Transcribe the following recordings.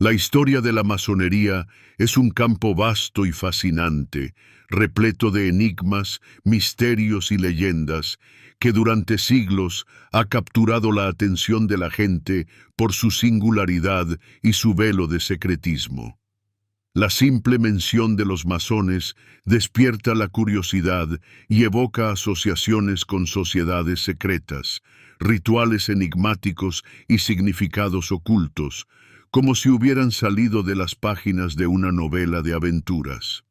La historia de la masonería es un campo vasto y fascinante, repleto de enigmas, misterios y leyendas, que durante siglos ha capturado la atención de la gente por su singularidad y su velo de secretismo. La simple mención de los masones despierta la curiosidad y evoca asociaciones con sociedades secretas, rituales enigmáticos y significados ocultos, como si hubieran salido de las páginas de una novela de aventuras.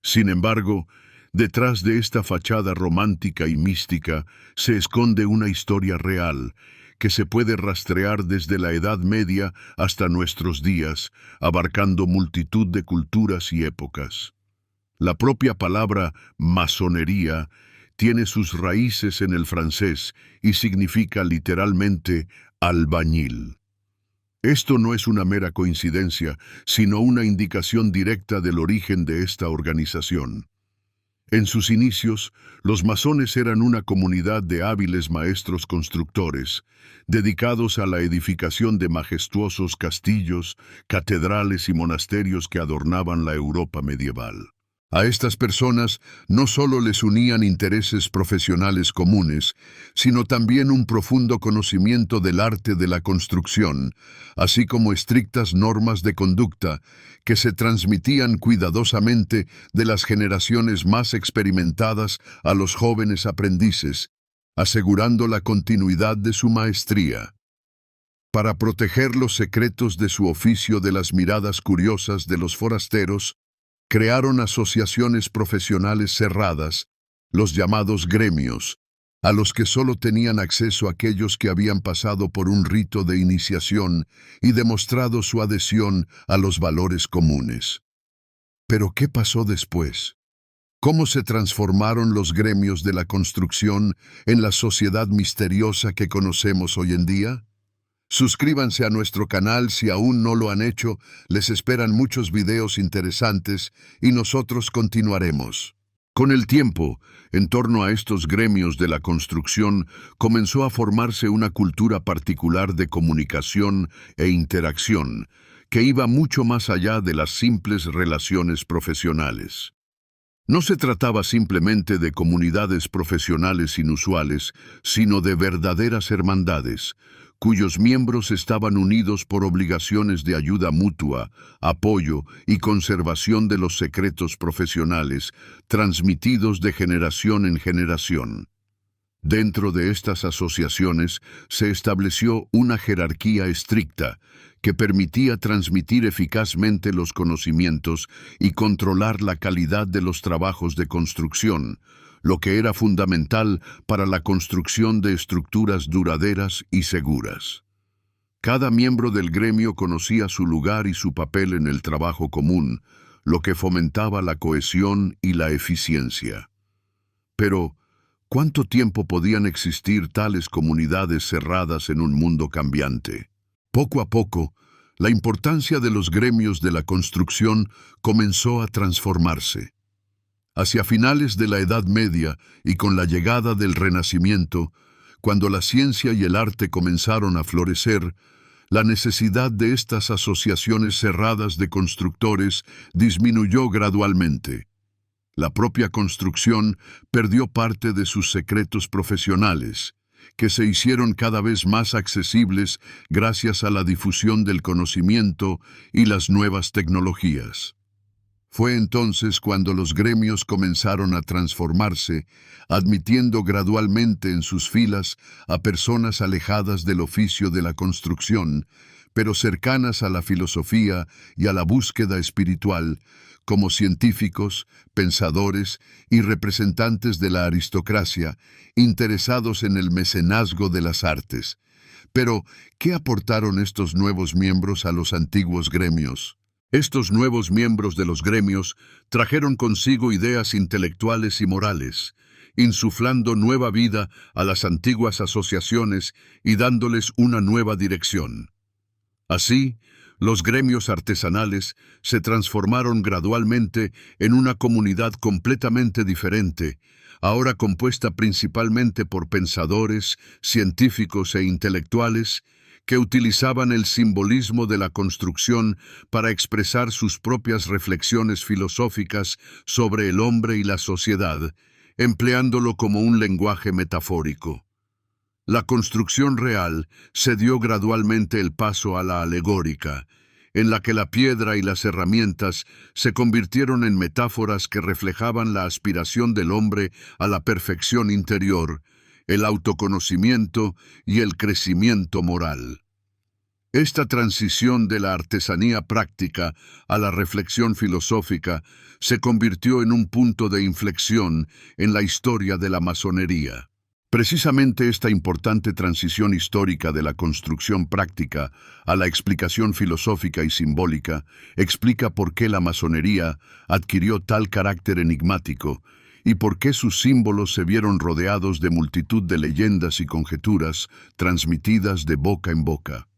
Sin embargo, detrás de esta fachada romántica y mística se esconde una historia real, que se puede rastrear desde la Edad Media hasta nuestros días, abarcando multitud de culturas y épocas. La propia palabra masonería tiene sus raíces en el francés y significa literalmente albañil. Esto no es una mera coincidencia, sino una indicación directa del origen de esta organización. En sus inicios, los masones eran una comunidad de hábiles maestros constructores, dedicados a la edificación de majestuosos castillos, catedrales y monasterios que adornaban la Europa medieval. A estas personas no solo les unían intereses profesionales comunes, sino también un profundo conocimiento del arte de la construcción, así como estrictas normas de conducta que se transmitían cuidadosamente de las generaciones más experimentadas a los jóvenes aprendices, asegurando la continuidad de su maestría. Para proteger los secretos de su oficio de las miradas curiosas de los forasteros, crearon asociaciones profesionales cerradas, los llamados gremios, a los que solo tenían acceso aquellos que habían pasado por un rito de iniciación y demostrado su adhesión a los valores comunes. Pero ¿qué pasó después? ¿Cómo se transformaron los gremios de la construcción en la sociedad misteriosa que conocemos hoy en día? Suscríbanse a nuestro canal si aún no lo han hecho, les esperan muchos videos interesantes y nosotros continuaremos. Con el tiempo, en torno a estos gremios de la construcción, comenzó a formarse una cultura particular de comunicación e interacción, que iba mucho más allá de las simples relaciones profesionales. No se trataba simplemente de comunidades profesionales inusuales, sino de verdaderas hermandades, cuyos miembros estaban unidos por obligaciones de ayuda mutua, apoyo y conservación de los secretos profesionales, transmitidos de generación en generación. Dentro de estas asociaciones se estableció una jerarquía estricta que permitía transmitir eficazmente los conocimientos y controlar la calidad de los trabajos de construcción, lo que era fundamental para la construcción de estructuras duraderas y seguras. Cada miembro del gremio conocía su lugar y su papel en el trabajo común, lo que fomentaba la cohesión y la eficiencia. Pero, ¿cuánto tiempo podían existir tales comunidades cerradas en un mundo cambiante? Poco a poco, la importancia de los gremios de la construcción comenzó a transformarse. Hacia finales de la Edad Media y con la llegada del Renacimiento, cuando la ciencia y el arte comenzaron a florecer, la necesidad de estas asociaciones cerradas de constructores disminuyó gradualmente. La propia construcción perdió parte de sus secretos profesionales, que se hicieron cada vez más accesibles gracias a la difusión del conocimiento y las nuevas tecnologías. Fue entonces cuando los gremios comenzaron a transformarse, admitiendo gradualmente en sus filas a personas alejadas del oficio de la construcción, pero cercanas a la filosofía y a la búsqueda espiritual, como científicos, pensadores y representantes de la aristocracia, interesados en el mecenazgo de las artes. Pero, ¿qué aportaron estos nuevos miembros a los antiguos gremios? Estos nuevos miembros de los gremios trajeron consigo ideas intelectuales y morales, insuflando nueva vida a las antiguas asociaciones y dándoles una nueva dirección. Así, los gremios artesanales se transformaron gradualmente en una comunidad completamente diferente, ahora compuesta principalmente por pensadores, científicos e intelectuales, que utilizaban el simbolismo de la construcción para expresar sus propias reflexiones filosóficas sobre el hombre y la sociedad, empleándolo como un lenguaje metafórico. La construcción real se dio gradualmente el paso a la alegórica, en la que la piedra y las herramientas se convirtieron en metáforas que reflejaban la aspiración del hombre a la perfección interior, el autoconocimiento y el crecimiento moral. Esta transición de la artesanía práctica a la reflexión filosófica se convirtió en un punto de inflexión en la historia de la masonería. Precisamente esta importante transición histórica de la construcción práctica a la explicación filosófica y simbólica explica por qué la masonería adquirió tal carácter enigmático y por qué sus símbolos se vieron rodeados de multitud de leyendas y conjeturas transmitidas de boca en boca.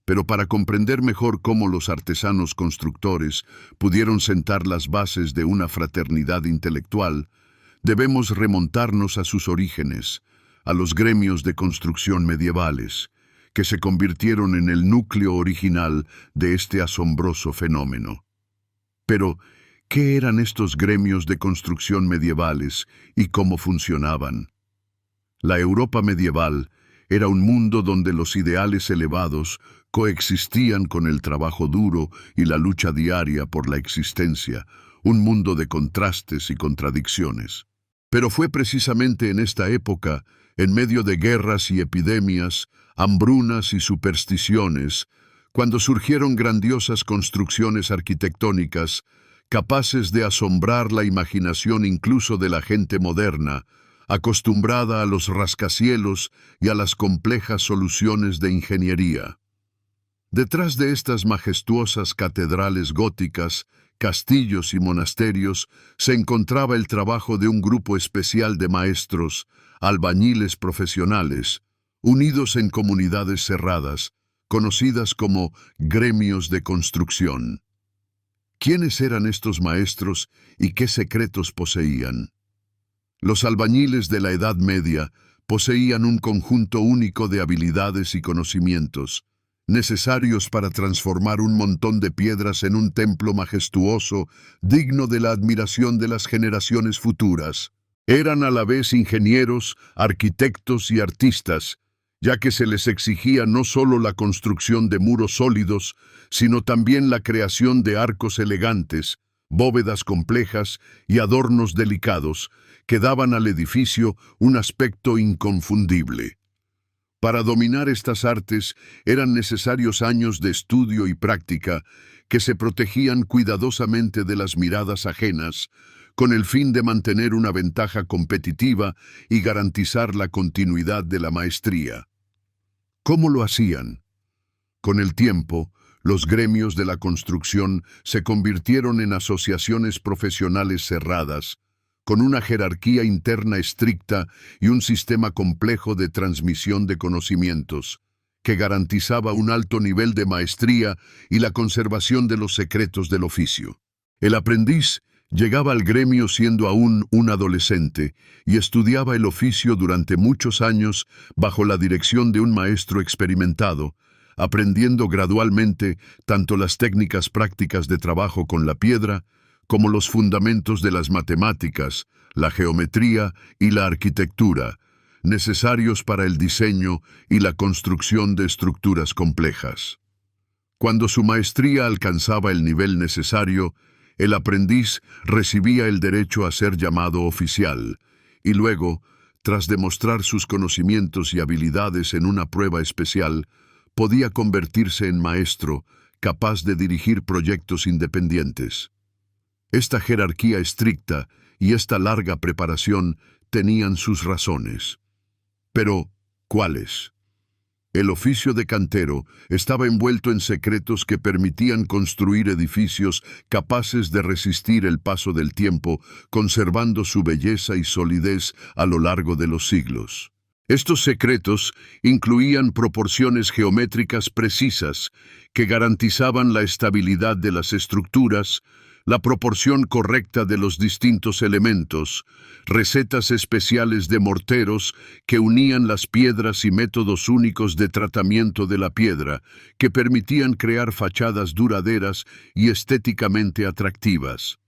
Pero para comprender mejor cómo los artesanos constructores pudieron sentar las bases de una fraternidad intelectual, debemos remontarnos a sus orígenes, a los gremios de construcción medievales, que se convirtieron en el núcleo original de este asombroso fenómeno. Pero, ¿qué eran estos gremios de construcción medievales y cómo funcionaban? La Europa medieval era un mundo donde los ideales elevados coexistían con el trabajo duro y la lucha diaria por la existencia, un mundo de contrastes y contradicciones. Pero fue precisamente en esta época, en medio de guerras y epidemias, hambrunas y supersticiones, cuando surgieron grandiosas construcciones arquitectónicas capaces de asombrar la imaginación incluso de la gente moderna, acostumbrada a los rascacielos y a las complejas soluciones de ingeniería. Detrás de estas majestuosas catedrales góticas, castillos y monasterios, se encontraba el trabajo de un grupo especial de maestros, albañiles profesionales, unidos en comunidades cerradas, conocidas como gremios de construcción. ¿Quiénes eran estos maestros y qué secretos poseían? Los albañiles de la Edad Media poseían un conjunto único de habilidades y conocimientos, necesarios para transformar un montón de piedras en un templo majestuoso, digno de la admiración de las generaciones futuras. Eran a la vez ingenieros, arquitectos y artistas, ya que se les exigía no solo la construcción de muros sólidos, sino también la creación de arcos elegantes, bóvedas complejas y adornos delicados, que daban al edificio un aspecto inconfundible. Para dominar estas artes eran necesarios años de estudio y práctica que se protegían cuidadosamente de las miradas ajenas, con el fin de mantener una ventaja competitiva y garantizar la continuidad de la maestría. ¿Cómo lo hacían? Con el tiempo, los gremios de la construcción se convirtieron en asociaciones profesionales cerradas, con una jerarquía interna estricta y un sistema complejo de transmisión de conocimientos, que garantizaba un alto nivel de maestría y la conservación de los secretos del oficio. El aprendiz llegaba al gremio siendo aún un adolescente y estudiaba el oficio durante muchos años bajo la dirección de un maestro experimentado, aprendiendo gradualmente tanto las técnicas prácticas de trabajo con la piedra como los fundamentos de las matemáticas, la geometría y la arquitectura, necesarios para el diseño y la construcción de estructuras complejas. Cuando su maestría alcanzaba el nivel necesario, el aprendiz recibía el derecho a ser llamado oficial, y luego, tras demostrar sus conocimientos y habilidades en una prueba especial, podía convertirse en maestro, capaz de dirigir proyectos independientes. Esta jerarquía estricta y esta larga preparación tenían sus razones. Pero, ¿cuáles? El oficio de cantero estaba envuelto en secretos que permitían construir edificios capaces de resistir el paso del tiempo, conservando su belleza y solidez a lo largo de los siglos. Estos secretos incluían proporciones geométricas precisas que garantizaban la estabilidad de las estructuras, la proporción correcta de los distintos elementos, recetas especiales de morteros que unían las piedras y métodos únicos de tratamiento de la piedra, que permitían crear fachadas duraderas y estéticamente atractivas.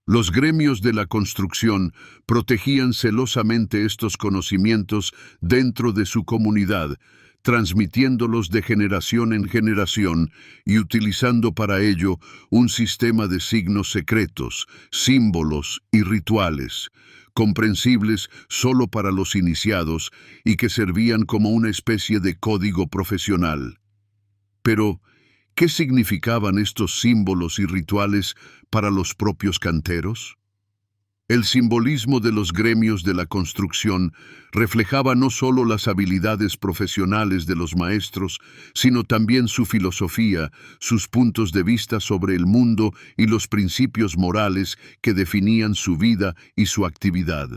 Los gremios de la construcción protegían celosamente estos conocimientos dentro de su comunidad, transmitiéndolos de generación en generación y utilizando para ello un sistema de signos secretos, símbolos y rituales, comprensibles solo para los iniciados y que servían como una especie de código profesional. Pero, ¿qué significaban estos símbolos y rituales para los propios canteros? El simbolismo de los gremios de la construcción reflejaba no solo las habilidades profesionales de los maestros, sino también su filosofía, sus puntos de vista sobre el mundo y los principios morales que definían su vida y su actividad.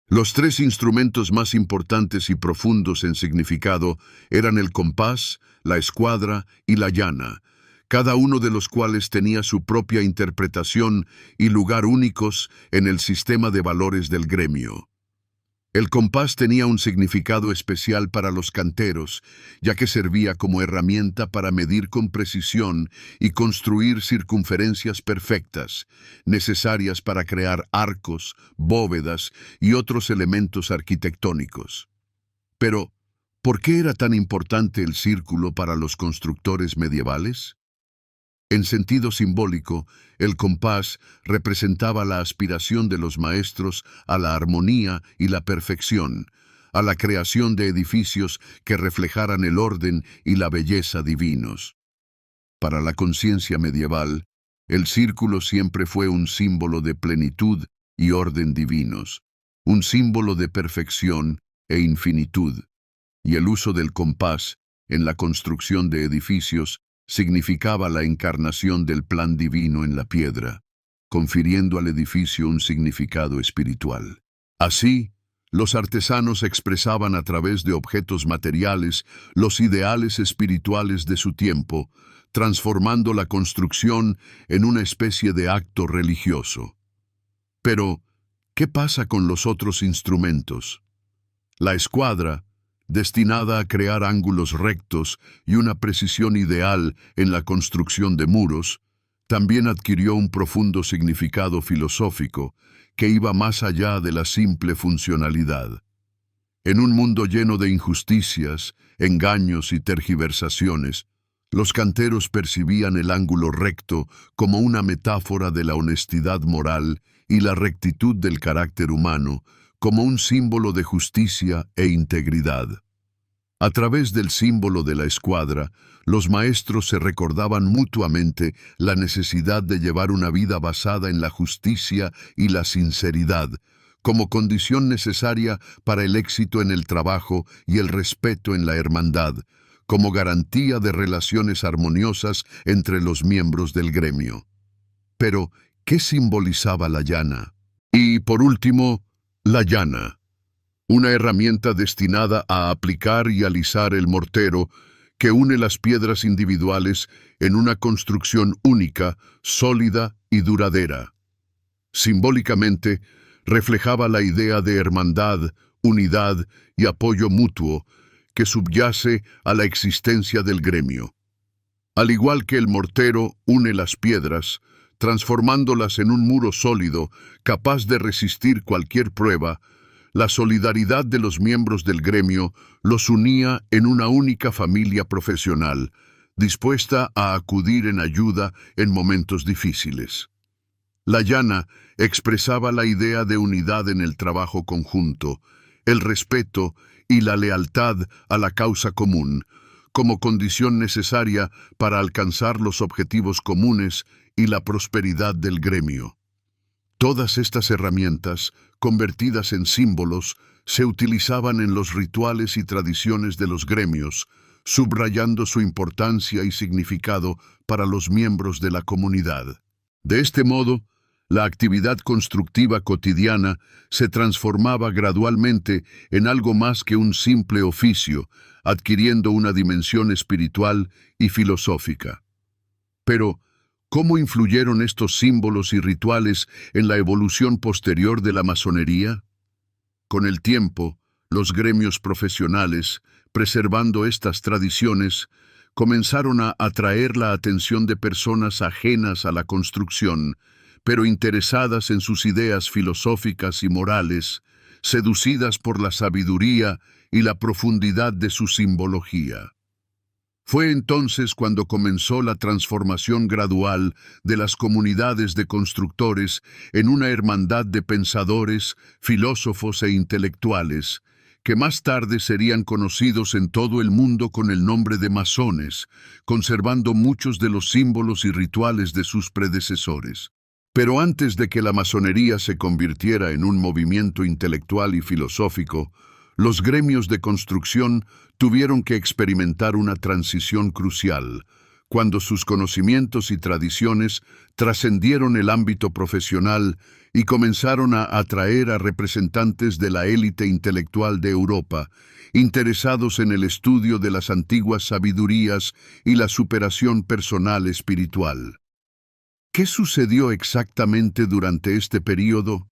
Los tres instrumentos más importantes y profundos en significado eran el compás, la escuadra y la llana, cada uno de los cuales tenía su propia interpretación y lugar únicos en el sistema de valores del gremio. El compás tenía un significado especial para los canteros, ya que servía como herramienta para medir con precisión y construir circunferencias perfectas, necesarias para crear arcos, bóvedas y otros elementos arquitectónicos. Pero, ¿por qué era tan importante el círculo para los constructores medievales? En sentido simbólico, el compás representaba la aspiración de los maestros a la armonía y la perfección, a la creación de edificios que reflejaran el orden y la belleza divinos. Para la conciencia medieval, el círculo siempre fue un símbolo de plenitud y orden divinos, un símbolo de perfección e infinitud, y el uso del compás en la construcción de edificios significaba la encarnación del plan divino en la piedra, confiriendo al edificio un significado espiritual. Así, los artesanos expresaban a través de objetos materiales los ideales espirituales de su tiempo, transformando la construcción en una especie de acto religioso. Pero, ¿qué pasa con los otros instrumentos? La escuadra, destinada a crear ángulos rectos y una precisión ideal en la construcción de muros, también adquirió un profundo significado filosófico que iba más allá de la simple funcionalidad. En un mundo lleno de injusticias, engaños y tergiversaciones, los canteros percibían el ángulo recto como una metáfora de la honestidad moral y la rectitud del carácter humano, como un símbolo de justicia e integridad. A través del símbolo de la escuadra, los maestros se recordaban mutuamente la necesidad de llevar una vida basada en la justicia y la sinceridad, como condición necesaria para el éxito en el trabajo y el respeto en la hermandad, como garantía de relaciones armoniosas entre los miembros del gremio. Pero, ¿qué simbolizaba la llana? Y, por último, la llana, una herramienta destinada a aplicar y alisar el mortero que une las piedras individuales en una construcción única, sólida y duradera. Simbólicamente, reflejaba la idea de hermandad, unidad y apoyo mutuo que subyace a la existencia del gremio. Al igual que el mortero une las piedras, transformándolas en un muro sólido, capaz de resistir cualquier prueba, la solidaridad de los miembros del gremio los unía en una única familia profesional, dispuesta a acudir en ayuda en momentos difíciles. La llana expresaba la idea de unidad en el trabajo conjunto, el respeto y la lealtad a la causa común, como condición necesaria para alcanzar los objetivos comunes y la prosperidad del gremio. Todas estas herramientas, convertidas en símbolos, se utilizaban en los rituales y tradiciones de los gremios, subrayando su importancia y significado para los miembros de la comunidad. De este modo, la actividad constructiva cotidiana se transformaba gradualmente en algo más que un simple oficio, adquiriendo una dimensión espiritual y filosófica. Pero, ¿Cómo influyeron estos símbolos y rituales en la evolución posterior de la masonería? Con el tiempo, los gremios profesionales, preservando estas tradiciones, comenzaron a atraer la atención de personas ajenas a la construcción, pero interesadas en sus ideas filosóficas y morales, seducidas por la sabiduría y la profundidad de su simbología. Fue entonces cuando comenzó la transformación gradual de las comunidades de constructores en una hermandad de pensadores, filósofos e intelectuales, que más tarde serían conocidos en todo el mundo con el nombre de masones, conservando muchos de los símbolos y rituales de sus predecesores. Pero antes de que la masonería se convirtiera en un movimiento intelectual y filosófico, los gremios de construcción tuvieron que experimentar una transición crucial, cuando sus conocimientos y tradiciones trascendieron el ámbito profesional y comenzaron a atraer a representantes de la élite intelectual de Europa, interesados en el estudio de las antiguas sabidurías y la superación personal espiritual. ¿Qué sucedió exactamente durante este período?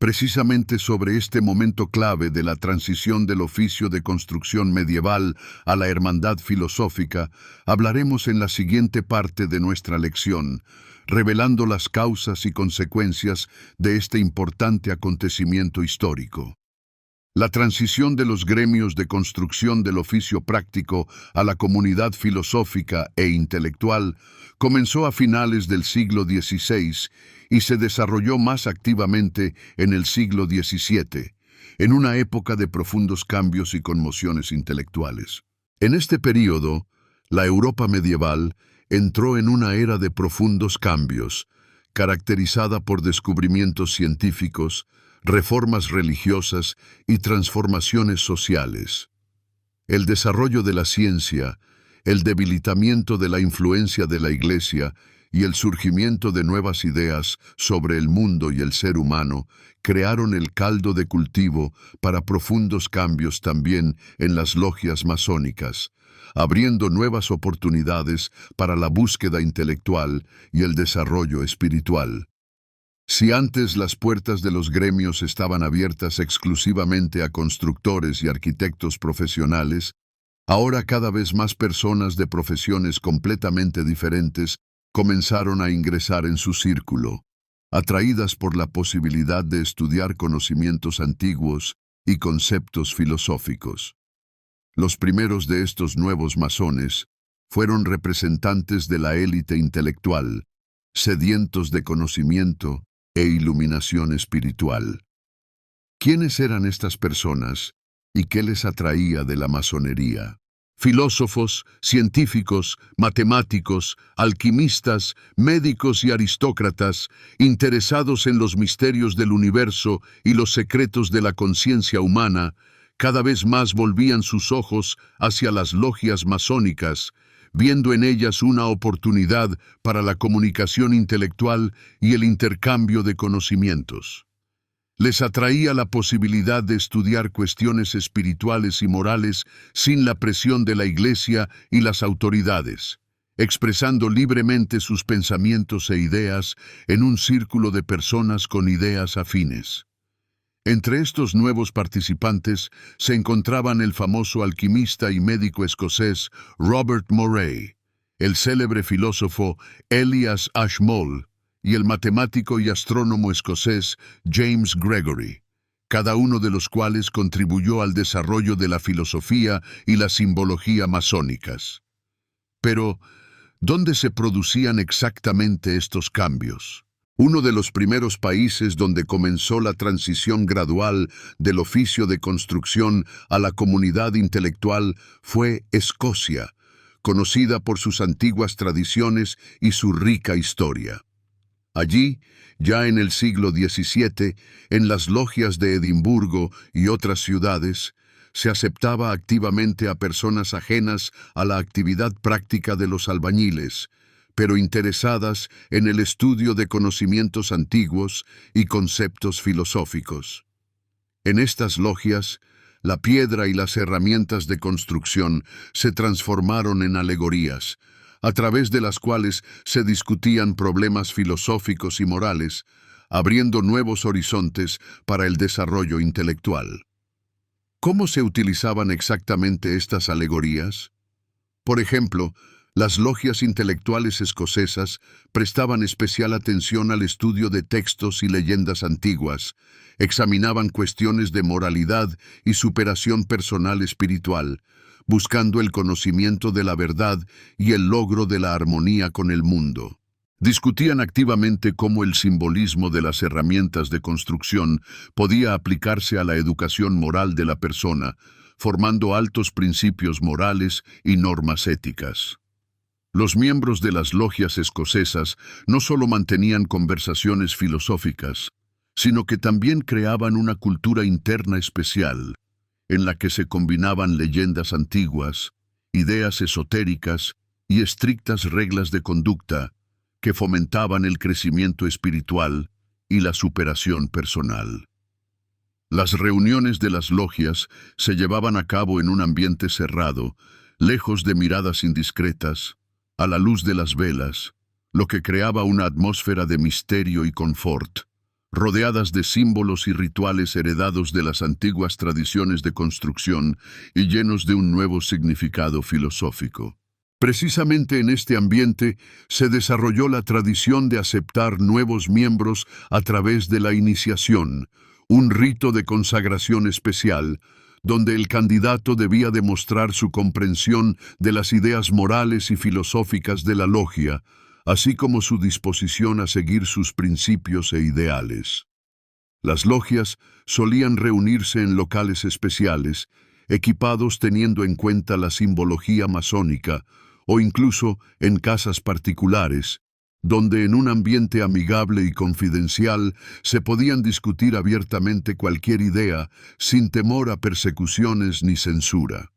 Precisamente sobre este momento clave de la transición del oficio de construcción medieval a la hermandad filosófica, hablaremos en la siguiente parte de nuestra lección, revelando las causas y consecuencias de este importante acontecimiento histórico. La transición de los gremios de construcción del oficio práctico a la comunidad filosófica e intelectual comenzó a finales del siglo XVI y se desarrolló más activamente en el siglo XVII, en una época de profundos cambios y conmociones intelectuales. En este período, la Europa medieval entró en una era de profundos cambios, caracterizada por descubrimientos científicos, reformas religiosas y transformaciones sociales. El desarrollo de la ciencia, el debilitamiento de la influencia de la Iglesia y el surgimiento de nuevas ideas sobre el mundo y el ser humano crearon el caldo de cultivo para profundos cambios también en las logias masónicas, abriendo nuevas oportunidades para la búsqueda intelectual y el desarrollo espiritual. Si antes las puertas de los gremios estaban abiertas exclusivamente a constructores y arquitectos profesionales, ahora cada vez más personas de profesiones completamente diferentes comenzaron a ingresar en su círculo, atraídas por la posibilidad de estudiar conocimientos antiguos y conceptos filosóficos. Los primeros de estos nuevos masones fueron representantes de la élite intelectual, sedientos de conocimiento e iluminación espiritual. ¿Quiénes eran estas personas y qué les atraía de la masonería? Filósofos, científicos, matemáticos, alquimistas, médicos y aristócratas, interesados en los misterios del universo y los secretos de la conciencia humana, cada vez más volvían sus ojos hacia las logias masónicas, viendo en ellas una oportunidad para la comunicación intelectual y el intercambio de conocimientos. Les atraía la posibilidad de estudiar cuestiones espirituales y morales sin la presión de la Iglesia y las autoridades, expresando libremente sus pensamientos e ideas en un círculo de personas con ideas afines. Entre estos nuevos participantes se encontraban el famoso alquimista y médico escocés Robert Moray, el célebre filósofo Elias Ashmole y el matemático y astrónomo escocés James Gregory, cada uno de los cuales contribuyó al desarrollo de la filosofía y la simbología masónicas. Pero, ¿dónde se producían exactamente estos cambios? Uno de los primeros países donde comenzó la transición gradual del oficio de construcción a la comunidad intelectual fue Escocia, conocida por sus antiguas tradiciones y su rica historia. Allí, ya en el siglo XVII, en las logias de Edimburgo y otras ciudades, se aceptaba activamente a personas ajenas a la actividad práctica de los albañiles, pero interesadas en el estudio de conocimientos antiguos y conceptos filosóficos. En estas logias, la piedra y las herramientas de construcción se transformaron en alegorías, a través de las cuales se discutían problemas filosóficos y morales, abriendo nuevos horizontes para el desarrollo intelectual. ¿Cómo se utilizaban exactamente estas alegorías? Por ejemplo, las logias intelectuales escocesas prestaban especial atención al estudio de textos y leyendas antiguas, examinaban cuestiones de moralidad y superación personal espiritual, buscando el conocimiento de la verdad y el logro de la armonía con el mundo. Discutían activamente cómo el simbolismo de las herramientas de construcción podía aplicarse a la educación moral de la persona, formando altos principios morales y normas éticas. Los miembros de las logias escocesas no solo mantenían conversaciones filosóficas, sino que también creaban una cultura interna especial, en la que se combinaban leyendas antiguas, ideas esotéricas y estrictas reglas de conducta que fomentaban el crecimiento espiritual y la superación personal. Las reuniones de las logias se llevaban a cabo en un ambiente cerrado, lejos de miradas indiscretas, a la luz de las velas, lo que creaba una atmósfera de misterio y confort, rodeadas de símbolos y rituales heredados de las antiguas tradiciones de construcción y llenos de un nuevo significado filosófico. Precisamente en este ambiente se desarrolló la tradición de aceptar nuevos miembros a través de la iniciación, un rito de consagración especial, donde el candidato debía demostrar su comprensión de las ideas morales y filosóficas de la logia, así como su disposición a seguir sus principios e ideales. Las logias solían reunirse en locales especiales, equipados teniendo en cuenta la simbología masónica, o incluso en casas particulares, donde en un ambiente amigable y confidencial se podían discutir abiertamente cualquier idea sin temor a persecuciones ni censura.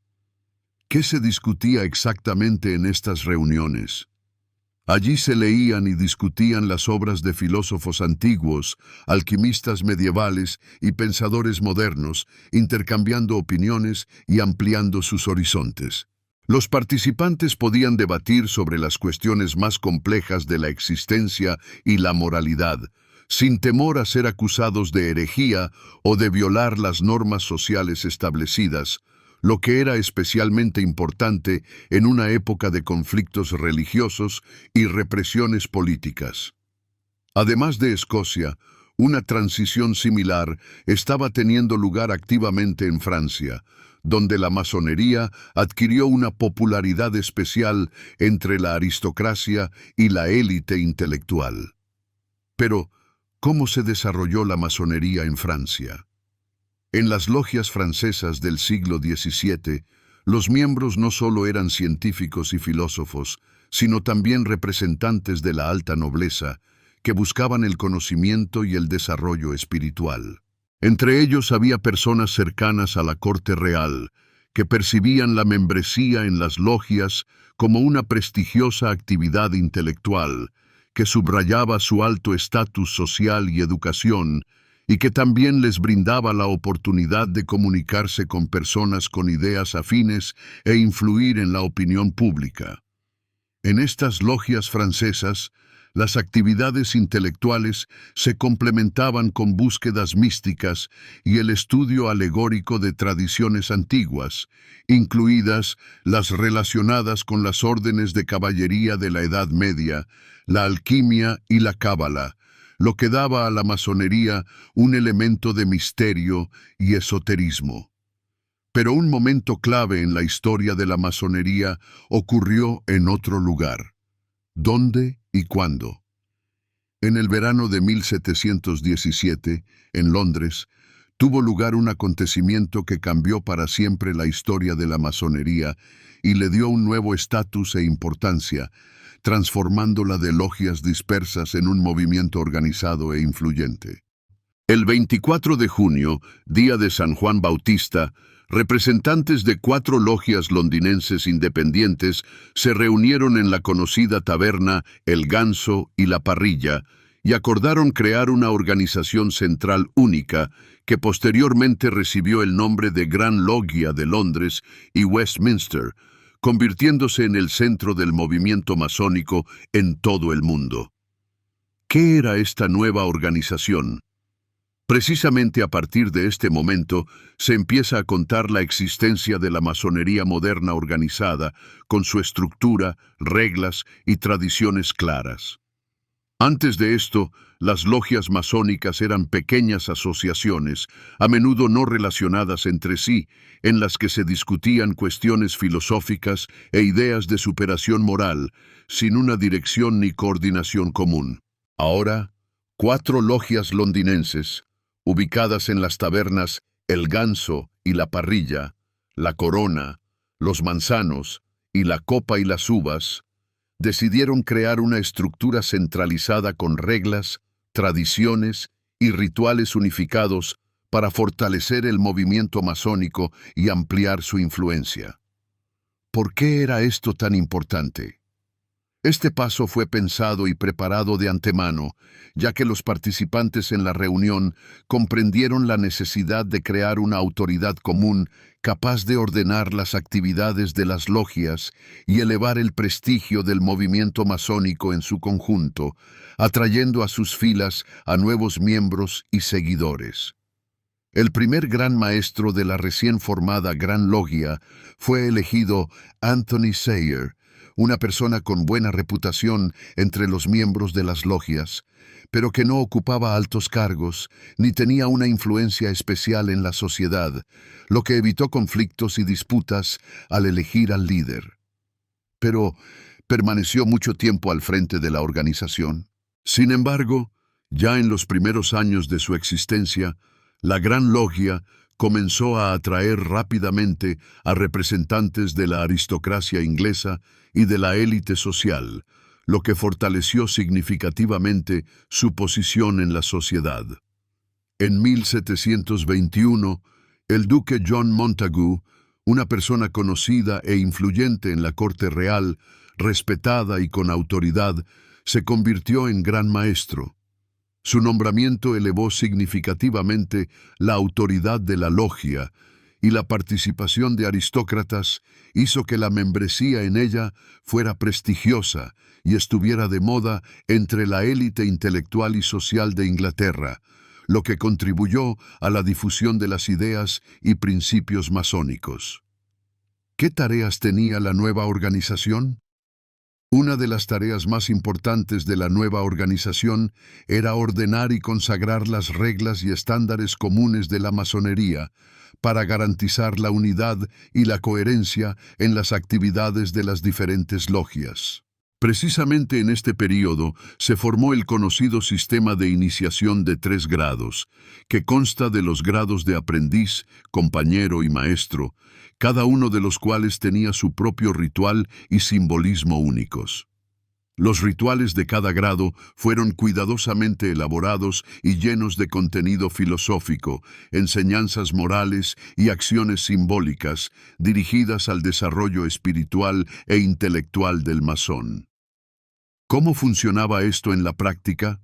¿Qué se discutía exactamente en estas reuniones? Allí se leían y discutían las obras de filósofos antiguos, alquimistas medievales y pensadores modernos, intercambiando opiniones y ampliando sus horizontes. Los participantes podían debatir sobre las cuestiones más complejas de la existencia y la moralidad, sin temor a ser acusados de herejía o de violar las normas sociales establecidas, lo que era especialmente importante en una época de conflictos religiosos y represiones políticas. Además de Escocia, una transición similar estaba teniendo lugar activamente en Francia, donde la masonería adquirió una popularidad especial entre la aristocracia y la élite intelectual. Pero, ¿cómo se desarrolló la masonería en Francia? En las logias francesas del siglo XVII, los miembros no solo eran científicos y filósofos, sino también representantes de la alta nobleza, que buscaban el conocimiento y el desarrollo espiritual. Entre ellos había personas cercanas a la corte real, que percibían la membresía en las logias como una prestigiosa actividad intelectual, que subrayaba su alto estatus social y educación, y que también les brindaba la oportunidad de comunicarse con personas con ideas afines e influir en la opinión pública. En estas logias francesas, las actividades intelectuales se complementaban con búsquedas místicas y el estudio alegórico de tradiciones antiguas, incluidas las relacionadas con las órdenes de caballería de la Edad Media, la alquimia y la cábala, lo que daba a la masonería un elemento de misterio y esoterismo. Pero un momento clave en la historia de la masonería ocurrió en otro lugar. ¿Dónde y cuándo? En el verano de 1717, en Londres, tuvo lugar un acontecimiento que cambió para siempre la historia de la masonería y le dio un nuevo estatus e importancia, transformándola de logias dispersas en un movimiento organizado e influyente. El 24 de junio, día de San Juan Bautista, representantes de 4 logias londinenses independientes se reunieron en la conocida taberna El Ganso y la Parrilla y acordaron crear una organización central única que posteriormente recibió el nombre de Gran Logia de Londres y Westminster, convirtiéndose en el centro del movimiento masónico en todo el mundo. ¿Qué era esta nueva organización? Precisamente a partir de este momento se empieza a contar la existencia de la masonería moderna organizada, con su estructura, reglas y tradiciones claras. Antes de esto, las logias masónicas eran pequeñas asociaciones, a menudo no relacionadas entre sí, en las que se discutían cuestiones filosóficas e ideas de superación moral, sin una dirección ni coordinación común. Ahora, 4 logias londinenses, ubicadas en las tabernas El Ganso y La Parrilla, La Corona, Los Manzanos y La Copa y las Uvas, decidieron crear una estructura centralizada con reglas, tradiciones y rituales unificados para fortalecer el movimiento masónico y ampliar su influencia. ¿Por qué era esto tan importante? Este paso fue pensado y preparado de antemano, ya que los participantes en la reunión comprendieron la necesidad de crear una autoridad común capaz de ordenar las actividades de las logias y elevar el prestigio del movimiento masónico en su conjunto, atrayendo a sus filas a nuevos miembros y seguidores. El primer gran maestro de la recién formada Gran Logia fue elegido Anthony Sayer, una persona con buena reputación entre los miembros de las logias, pero que no ocupaba altos cargos ni tenía una influencia especial en la sociedad, lo que evitó conflictos y disputas al elegir al líder. Pero permaneció mucho tiempo al frente de la organización. Sin embargo, ya en los primeros años de su existencia, la Gran Logia comenzó a atraer rápidamente a representantes de la aristocracia inglesa y de la élite social, lo que fortaleció significativamente su posición en la sociedad. En 1721, el duque John Montagu, una persona conocida e influyente en la corte real, respetada y con autoridad, se convirtió en gran maestro. Su nombramiento elevó significativamente la autoridad de la logia, y la participación de aristócratas hizo que la membresía en ella fuera prestigiosa y estuviera de moda entre la élite intelectual y social de Inglaterra, lo que contribuyó a la difusión de las ideas y principios masónicos. ¿Qué tareas tenía la nueva organización? Una de las tareas más importantes de la nueva organización era ordenar y consagrar las reglas y estándares comunes de la masonería para garantizar la unidad y la coherencia en las actividades de las diferentes logias. Precisamente en este período se formó el conocido sistema de iniciación de 3 grados, que consta de los grados de aprendiz, compañero y maestro, cada uno de los cuales tenía su propio ritual y simbolismo únicos. Los rituales de cada grado fueron cuidadosamente elaborados y llenos de contenido filosófico, enseñanzas morales y acciones simbólicas dirigidas al desarrollo espiritual e intelectual del masón. ¿Cómo funcionaba esto en la práctica?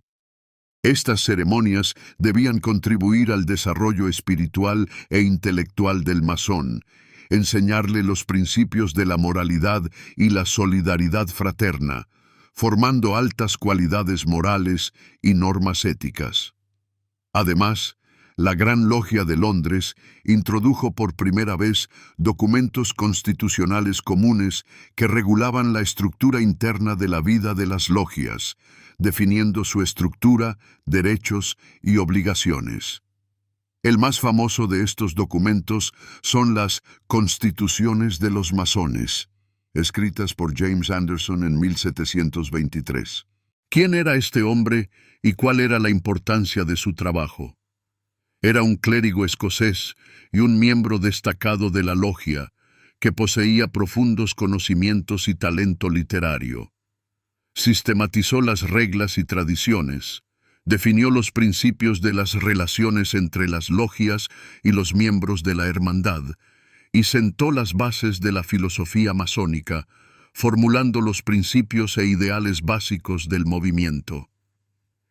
Estas ceremonias debían contribuir al desarrollo espiritual e intelectual del masón, enseñarle los principios de la moralidad y la solidaridad fraterna, formando altas cualidades morales y normas éticas. Además, la Gran Logia de Londres introdujo por primera vez documentos constitucionales comunes que regulaban la estructura interna de la vida de las logias, definiendo su estructura, derechos y obligaciones. El más famoso de estos documentos son las Constituciones de los Masones, escritas por James Anderson en 1723. ¿Quién era este hombre y cuál era la importancia de su trabajo? Era un clérigo escocés y un miembro destacado de la logia, que poseía profundos conocimientos y talento literario. Sistematizó las reglas y tradiciones, definió los principios de las relaciones entre las logias y los miembros de la hermandad, y sentó las bases de la filosofía masónica, formulando los principios e ideales básicos del movimiento.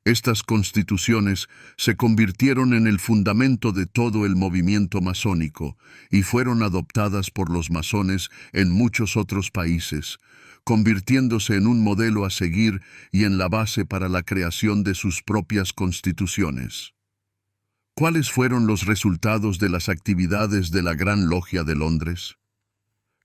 Estas constituciones se convirtieron en el fundamento de todo el movimiento masónico y fueron adoptadas por los masones en muchos otros países, convirtiéndose en un modelo a seguir y en la base para la creación de sus propias constituciones. ¿Cuáles fueron los resultados de las actividades de la Gran Logia de Londres?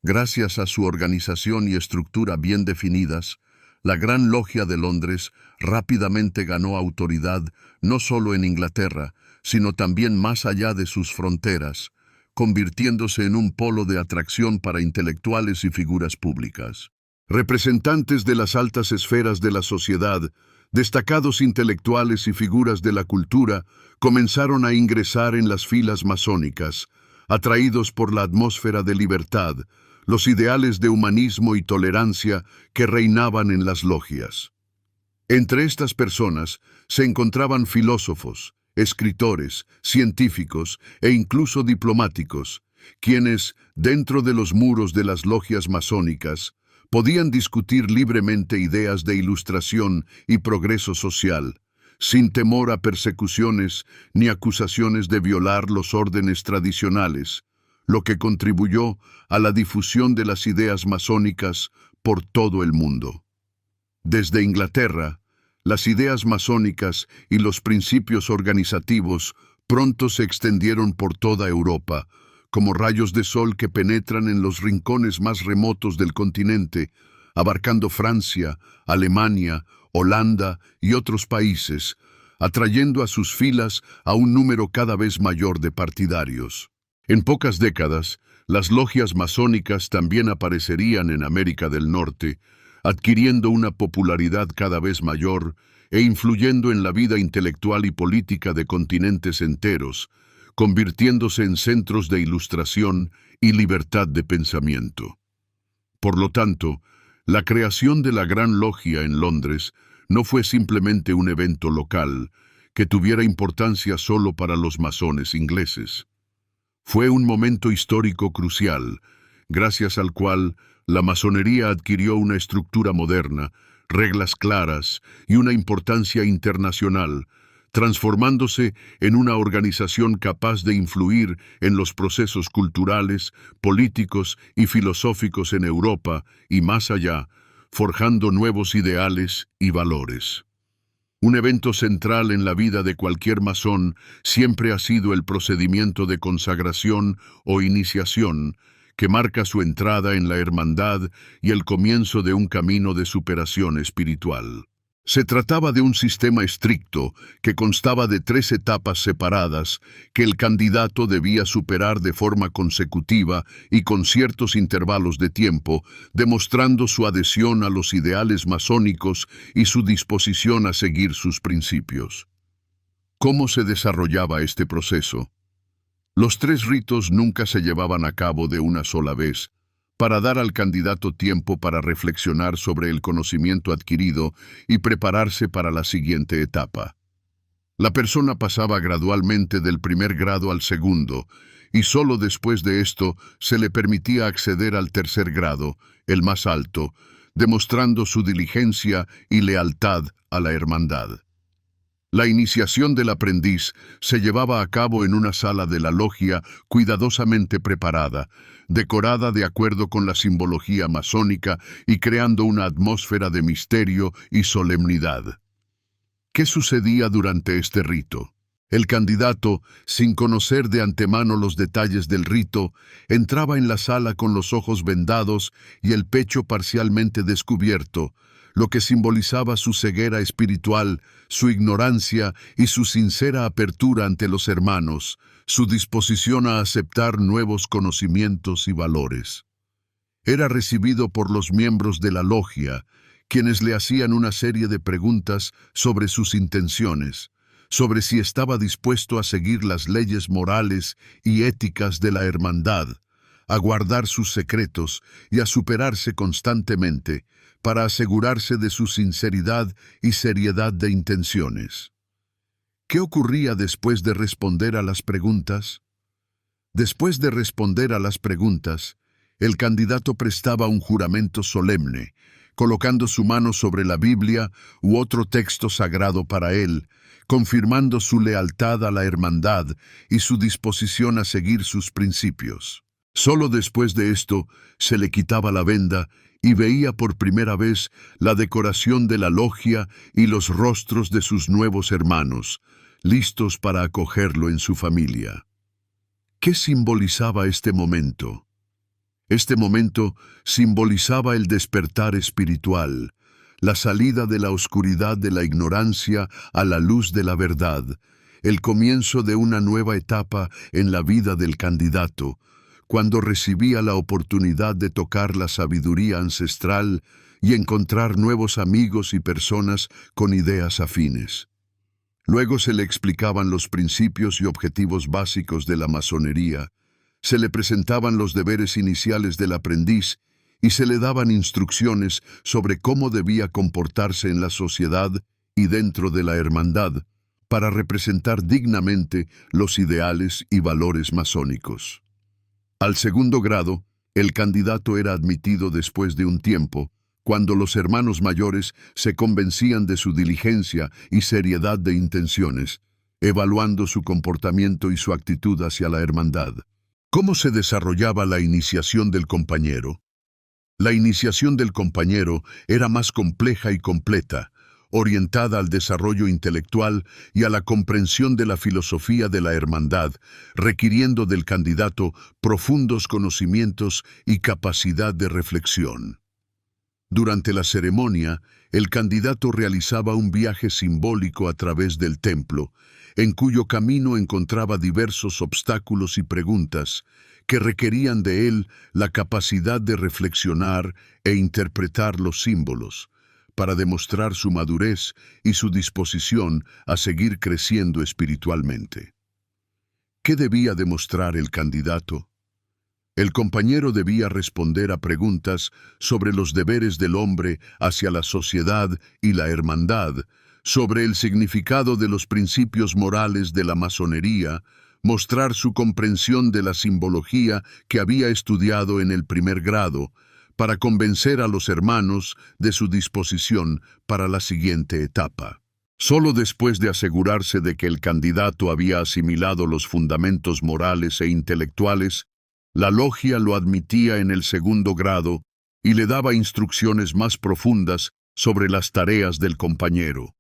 Gracias a su organización y estructura bien definidas, la Gran Logia de Londres rápidamente ganó autoridad no solo en Inglaterra, sino también más allá de sus fronteras, convirtiéndose en un polo de atracción para intelectuales y figuras públicas. Representantes de las altas esferas de la sociedad, destacados intelectuales y figuras de la cultura, comenzaron a ingresar en las filas masónicas, atraídos por la atmósfera de libertad, los ideales de humanismo y tolerancia que reinaban en las logias. Entre estas personas se encontraban filósofos, escritores, científicos e incluso diplomáticos, quienes, dentro de los muros de las logias masónicas, podían discutir libremente ideas de ilustración y progreso social, sin temor a persecuciones ni acusaciones de violar los órdenes tradicionales, lo que contribuyó a la difusión de las ideas masónicas por todo el mundo. Desde Inglaterra, las ideas masónicas y los principios organizativos pronto se extendieron por toda Europa, como rayos de sol que penetran en los rincones más remotos del continente, abarcando Francia, Alemania, Holanda y otros países, atrayendo a sus filas a un número cada vez mayor de partidarios. En pocas décadas, las logias masónicas también aparecerían en América del Norte, adquiriendo una popularidad cada vez mayor e influyendo en la vida intelectual y política de continentes enteros, convirtiéndose en centros de ilustración y libertad de pensamiento. Por lo tanto, la creación de la Gran Logia en Londres no fue simplemente un evento local que tuviera importancia solo para los masones ingleses. Fue un momento histórico crucial, gracias al cual la masonería adquirió una estructura moderna, reglas claras y una importancia internacional, transformándose en una organización capaz de influir en los procesos culturales, políticos y filosóficos en Europa y más allá, forjando nuevos ideales y valores. Un evento central en la vida de cualquier masón siempre ha sido el procedimiento de consagración o iniciación, que marca su entrada en la hermandad y el comienzo de un camino de superación espiritual. Se trataba de un sistema estricto que constaba de 3 etapas separadas que el candidato debía superar de forma consecutiva y con ciertos intervalos de tiempo, demostrando su adhesión a los ideales masónicos y su disposición a seguir sus principios. ¿Cómo se desarrollaba este proceso? Los 3 ritos nunca se llevaban a cabo de una sola vez, para dar al candidato tiempo para reflexionar sobre el conocimiento adquirido y prepararse para la siguiente etapa. La persona pasaba gradualmente del primer grado al segundo, y solo después de esto se le permitía acceder al tercer grado, el más alto, demostrando su diligencia y lealtad a la hermandad. La iniciación del aprendiz se llevaba a cabo en una sala de la logia cuidadosamente preparada, decorada de acuerdo con la simbología masónica y creando una atmósfera de misterio y solemnidad. ¿Qué sucedía durante este rito? El candidato, sin conocer de antemano los detalles del rito, entraba en la sala con los ojos vendados y el pecho parcialmente descubierto, lo que simbolizaba su ceguera espiritual, su ignorancia y su sincera apertura ante los hermanos, su disposición a aceptar nuevos conocimientos y valores. Era recibido por los miembros de la logia, quienes le hacían una serie de preguntas sobre sus intenciones, sobre si estaba dispuesto a seguir las leyes morales y éticas de la hermandad, a guardar sus secretos y a superarse constantemente, para asegurarse de su sinceridad y seriedad de intenciones. ¿Qué ocurría después de responder a las preguntas? Después de responder a las preguntas, el candidato prestaba un juramento solemne, colocando su mano sobre la Biblia u otro texto sagrado para él, confirmando su lealtad a la hermandad y su disposición a seguir sus principios. Solo después de esto se le quitaba la venda y veía por primera vez la decoración de la logia y los rostros de sus nuevos hermanos, listos para acogerlo en su familia. ¿Qué simbolizaba este momento? Este momento simbolizaba el despertar espiritual, la salida de la oscuridad de la ignorancia a la luz de la verdad, el comienzo de una nueva etapa en la vida del candidato, cuando recibía la oportunidad de tocar la sabiduría ancestral y encontrar nuevos amigos y personas con ideas afines. Luego se le explicaban los principios y objetivos básicos de la masonería, se le presentaban los deberes iniciales del aprendiz y se le daban instrucciones sobre cómo debía comportarse en la sociedad y dentro de la hermandad para representar dignamente los ideales y valores masónicos. Al segundo grado, el candidato era admitido después de un tiempo, cuando los hermanos mayores se convencían de su diligencia y seriedad de intenciones, evaluando su comportamiento y su actitud hacia la hermandad. ¿Cómo se desarrollaba la iniciación del compañero? La iniciación del compañero era más compleja y completa, orientada al desarrollo intelectual y a la comprensión de la filosofía de la hermandad, requiriendo del candidato profundos conocimientos y capacidad de reflexión. Durante la ceremonia, el candidato realizaba un viaje simbólico a través del templo, en cuyo camino encontraba diversos obstáculos y preguntas que requerían de él la capacidad de reflexionar e interpretar los símbolos, para demostrar su madurez y su disposición a seguir creciendo espiritualmente. ¿Qué debía demostrar el candidato? El compañero debía responder a preguntas sobre los deberes del hombre hacia la sociedad y la hermandad, sobre el significado de los principios morales de la masonería, mostrar su comprensión de la simbología que había estudiado en el primer grado, para convencer a los hermanos de su disposición para la siguiente etapa. Solo después de asegurarse de que el candidato había asimilado los fundamentos morales e intelectuales, la logia lo admitía en el segundo grado y le daba instrucciones más profundas sobre las tareas del compañero.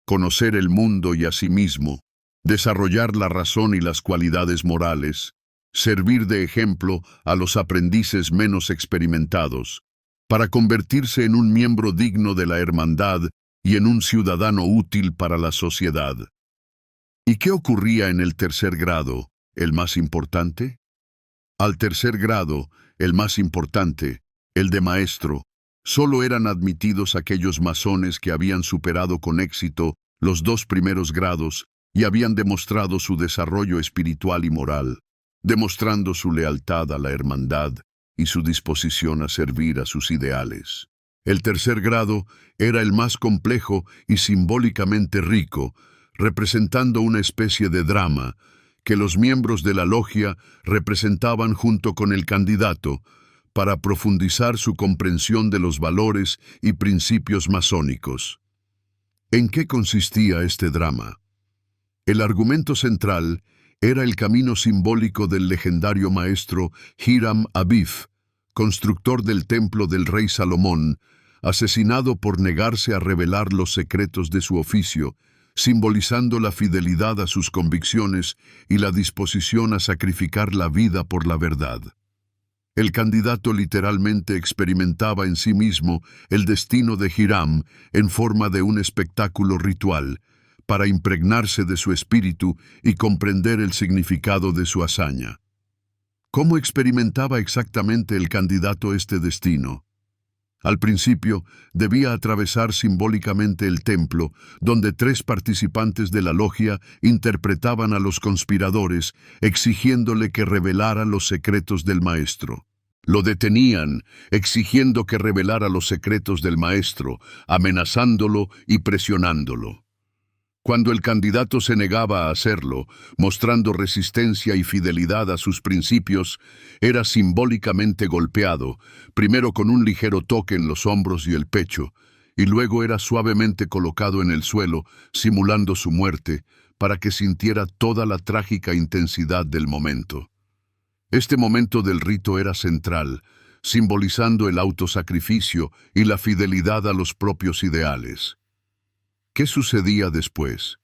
Conocer el mundo y a sí mismo, desarrollar la razón y las cualidades morales, servir de ejemplo a los aprendices menos experimentados, para convertirse en un miembro digno de la hermandad y en un ciudadano útil para la sociedad. ¿Y qué ocurría en el tercer grado, el más importante? Al tercer grado, el más importante, el de maestro, solo eran admitidos aquellos masones que habían superado con éxito los 2 primeros grados y habían demostrado su desarrollo espiritual y moral, demostrando su lealtad a la hermandad y su disposición a servir a sus ideales. El tercer grado era el más complejo y simbólicamente rico, representando una especie de drama que los miembros de la logia representaban junto con el candidato para profundizar su comprensión de los valores y principios masónicos. ¿En qué consistía este drama? El argumento central era el camino simbólico del legendario maestro Hiram Abif, constructor del templo del rey Salomón, asesinado por negarse a revelar los secretos de su oficio, simbolizando la fidelidad a sus convicciones y la disposición a sacrificar la vida por la verdad. El candidato literalmente experimentaba en sí mismo el destino de Hiram en forma de un espectáculo ritual, para impregnarse de su espíritu y comprender el significado de su hazaña. ¿Cómo experimentaba exactamente el candidato este destino? Al principio, debía atravesar simbólicamente el templo, donde 3 participantes de la logia interpretaban a los conspiradores, exigiéndole que revelara los secretos del maestro. Lo detenían, exigiendo que revelara los secretos del maestro, amenazándolo y presionándolo. Cuando el candidato se negaba a hacerlo, mostrando resistencia y fidelidad a sus principios, era simbólicamente golpeado, primero con un ligero toque en los hombros y el pecho, y luego era suavemente colocado en el suelo, simulando su muerte, para que sintiera toda la trágica intensidad del momento. Este momento del rito era central, simbolizando el autosacrificio y la fidelidad a los propios ideales. ¿Qué sucedía después?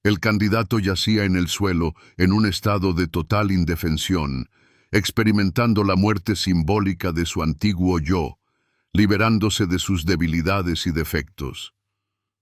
El candidato yacía en el suelo en un estado de total indefensión, experimentando la muerte simbólica de su antiguo yo, liberándose de sus debilidades y defectos.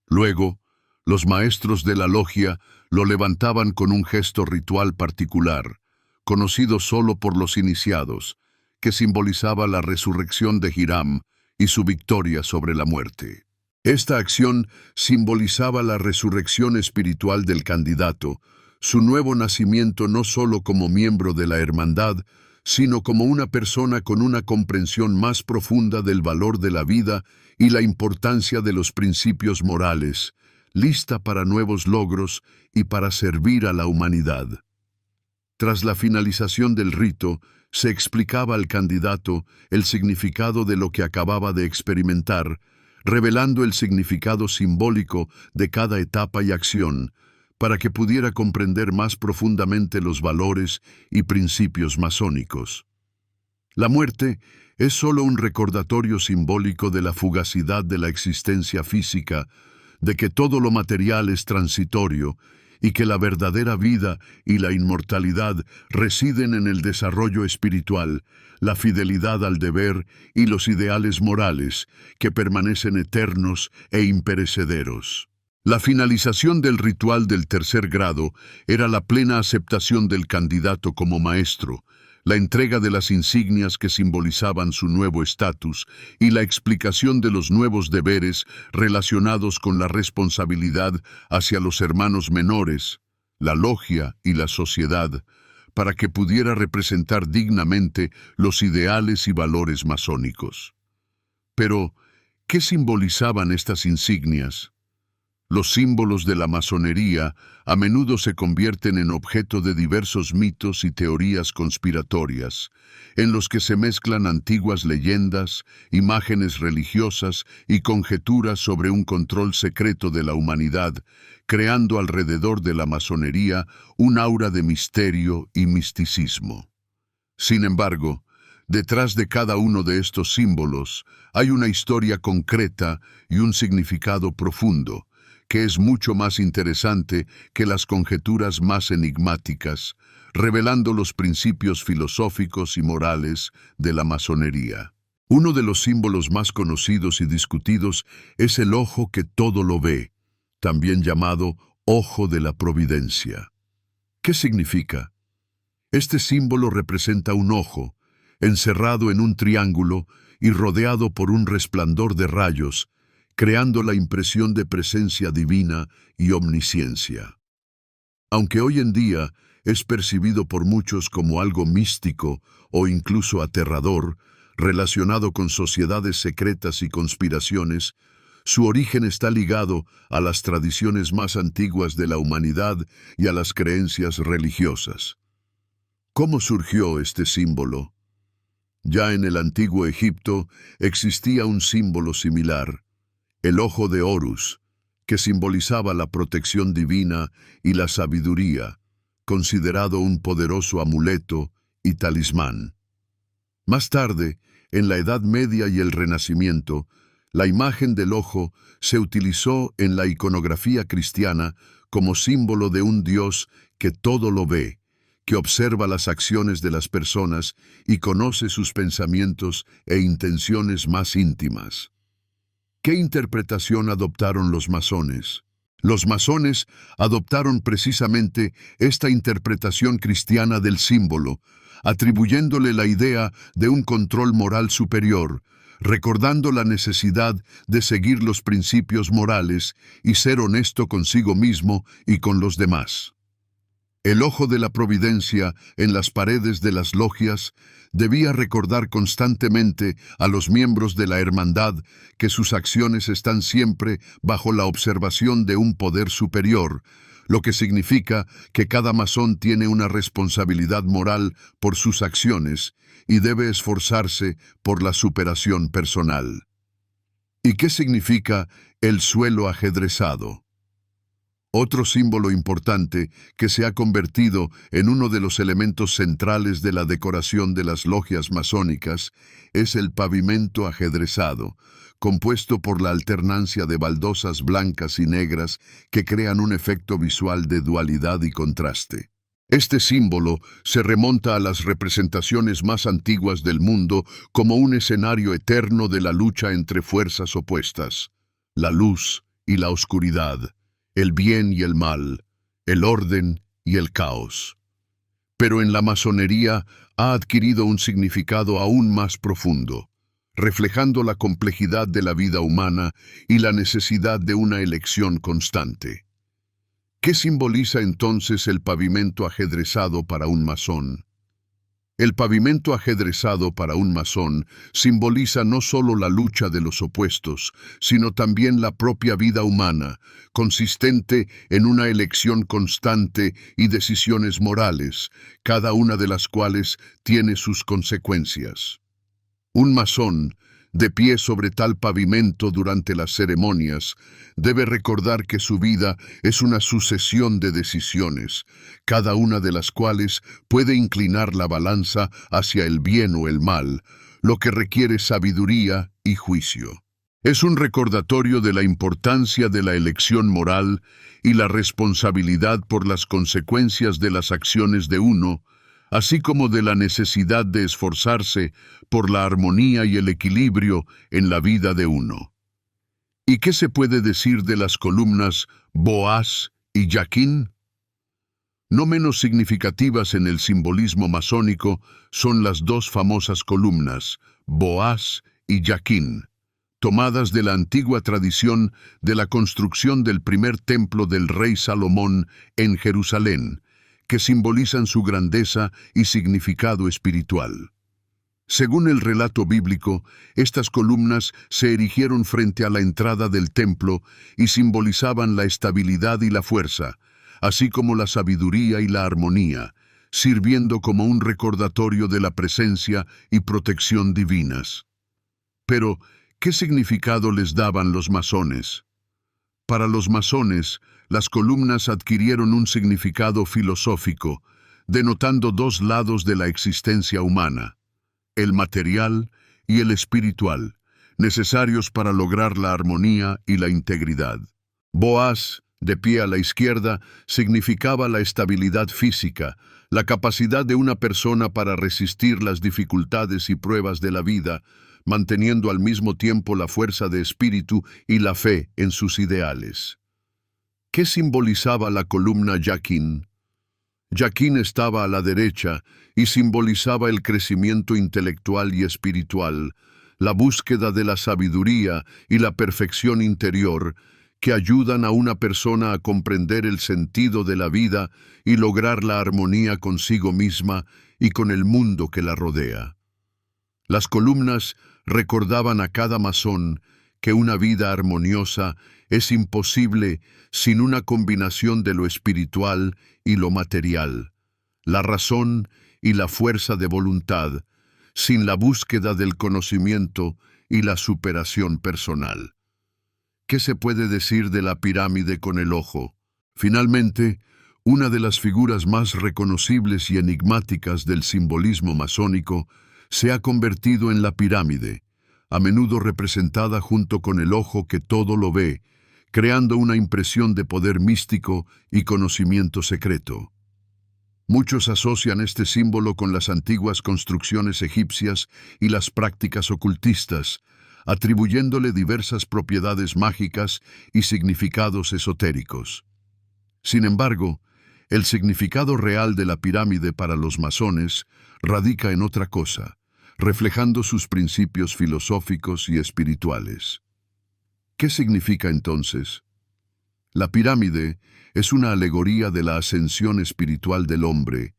Luego, los maestros de la logia lo levantaban con un gesto ritual particular, conocido solo por los iniciados, que simbolizaba la resurrección de Hiram y su victoria sobre la muerte. Esta acción simbolizaba la resurrección espiritual del candidato, su nuevo nacimiento no solo como miembro de la hermandad, sino como una persona con una comprensión más profunda del valor de la vida y la importancia de los principios morales, lista para nuevos logros y para servir a la humanidad. Tras la finalización del rito, se explicaba al candidato el significado de lo que acababa de experimentar, revelando el significado simbólico de cada etapa y acción, para que pudiera comprender más profundamente los valores y principios masónicos. La muerte es solo un recordatorio simbólico de la fugacidad de la existencia física, de que todo lo material es transitorio y que la verdadera vida y la inmortalidad residen en el desarrollo espiritual, la fidelidad al deber y los ideales morales que permanecen eternos e imperecederos. La finalización del ritual del tercer grado era la plena aceptación del candidato como maestro, la entrega de las insignias que simbolizaban su nuevo estatus y la explicación de los nuevos deberes relacionados con la responsabilidad hacia los hermanos menores, la logia y la sociedad, para que pudiera representar dignamente los ideales y valores masónicos. Pero, ¿qué simbolizaban estas insignias? Los símbolos de la masonería a menudo se convierten en objeto de diversos mitos y teorías conspiratorias, en los que se mezclan antiguas leyendas, imágenes religiosas y conjeturas sobre un control secreto de la humanidad, creando alrededor de la masonería un aura de misterio y misticismo. Sin embargo, detrás de cada uno de estos símbolos hay una historia concreta y un significado profundo, que es mucho más interesante que las conjeturas más enigmáticas, revelando los principios filosóficos y morales de la masonería. Uno de los símbolos más conocidos y discutidos es el ojo que todo lo ve, también llamado ojo de la providencia. ¿Qué significa? Este símbolo representa un ojo, encerrado en un triángulo y rodeado por un resplandor de rayos, creando la impresión de presencia divina y omnisciencia. Aunque hoy en día es percibido por muchos como algo místico o incluso aterrador, relacionado con sociedades secretas y conspiraciones, su origen está ligado a las tradiciones más antiguas de la humanidad y a las creencias religiosas. ¿Cómo surgió este símbolo? Ya en el antiguo Egipto existía un símbolo similar, el ojo de Horus, que simbolizaba la protección divina y la sabiduría, considerado un poderoso amuleto y talismán. Más tarde, en la Edad Media y el Renacimiento, la imagen del ojo se utilizó en la iconografía cristiana como símbolo de un Dios que todo lo ve, que observa las acciones de las personas y conoce sus pensamientos e intenciones más íntimas. ¿Qué interpretación adoptaron los masones? Los masones adoptaron precisamente esta interpretación cristiana del símbolo, atribuyéndole la idea de un control moral superior, recordando la necesidad de seguir los principios morales y ser honesto consigo mismo y con los demás. El ojo de la providencia en las paredes de las logias debía recordar constantemente a los miembros de la hermandad que sus acciones están siempre bajo la observación de un poder superior, lo que significa que cada masón tiene una responsabilidad moral por sus acciones y debe esforzarse por la superación personal. ¿Y qué significa el suelo ajedrezado? Otro símbolo importante que se ha convertido en uno de los elementos centrales de la decoración de las logias masónicas es el pavimento ajedrezado, compuesto por la alternancia de baldosas blancas y negras que crean un efecto visual de dualidad y contraste. Este símbolo se remonta a las representaciones más antiguas del mundo como un escenario eterno de la lucha entre fuerzas opuestas, la luz y la oscuridad, el bien y el mal, el orden y el caos. Pero en la masonería ha adquirido un significado aún más profundo, reflejando la complejidad de la vida humana y la necesidad de una elección constante. ¿Qué simboliza entonces el pavimento ajedrezado para un masón? El pavimento ajedrezado para un masón simboliza no solo la lucha de los opuestos, sino también la propia vida humana, consistente en una elección constante y decisiones morales, cada una de las cuales tiene sus consecuencias. Un masón, de pie sobre tal pavimento durante las ceremonias, debe recordar que su vida es una sucesión de decisiones, cada una de las cuales puede inclinar la balanza hacia el bien o el mal, lo que requiere sabiduría y juicio. Es un recordatorio de la importancia de la elección moral y la responsabilidad por las consecuencias de las acciones de uno, así como de la necesidad de esforzarse por la armonía y el equilibrio en la vida de uno. ¿Y qué se puede decir de las columnas Boaz y Yaquín? No menos significativas en el simbolismo masónico son las dos famosas columnas, Boaz y Yaquín, tomadas de la antigua tradición de la construcción del primer templo del rey Salomón en Jerusalén, que simbolizan su grandeza y significado espiritual. Según el relato bíblico, estas columnas se erigieron frente a la entrada del templo y simbolizaban la estabilidad y la fuerza, así como la sabiduría y la armonía, sirviendo como un recordatorio de la presencia y protección divinas. Pero, ¿qué significado les daban los masones? Para los masones, las columnas adquirieron un significado filosófico, denotando dos lados de la existencia humana, el material y el espiritual, necesarios para lograr la armonía y la integridad. Boaz, de pie a la izquierda, significaba la estabilidad física, la capacidad de una persona para resistir las dificultades y pruebas de la vida, manteniendo al mismo tiempo la fuerza de espíritu y la fe en sus ideales. ¿Qué simbolizaba la columna Yaquín? Yaquín estaba a la derecha y simbolizaba el crecimiento intelectual y espiritual, la búsqueda de la sabiduría y la perfección interior que ayudan a una persona a comprender el sentido de la vida y lograr la armonía consigo misma y con el mundo que la rodea. Las columnas recordaban a cada masón que una vida armoniosa es imposible sin una combinación de lo espiritual y lo material, la razón y la fuerza de voluntad, sin la búsqueda del conocimiento y la superación personal. ¿Qué se puede decir de la pirámide con el ojo? Finalmente, una de las figuras más reconocibles y enigmáticas del simbolismo masónico se ha convertido en la pirámide, a menudo representada junto con el ojo que todo lo ve, creando una impresión de poder místico y conocimiento secreto. Muchos asocian este símbolo con las antiguas construcciones egipcias y las prácticas ocultistas, atribuyéndole diversas propiedades mágicas y significados esotéricos. Sin embargo, el significado real de la pirámide para los masones radica en otra cosa, reflejando sus principios filosóficos y espirituales. ¿Qué significa entonces? La pirámide es una alegoría de la ascensión espiritual del hombre.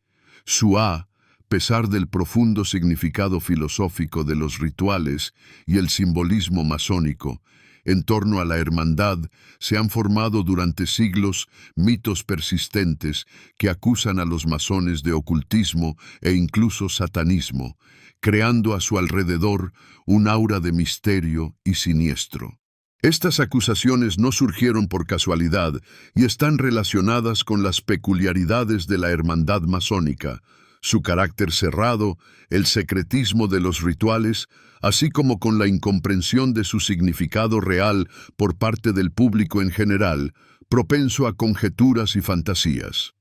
A pesar del profundo significado filosófico de los rituales y el simbolismo masónico, en torno a la hermandad se han formado durante siglos mitos persistentes que acusan a los masones de ocultismo e incluso satanismo, creando a su alrededor un aura de misterio y siniestro. Estas acusaciones no surgieron por casualidad y están relacionadas con las peculiaridades de la hermandad masónica, su carácter cerrado, el secretismo de los rituales, así como con la incomprensión de su significado real por parte del público en general, propenso a conjeturas y fantasías.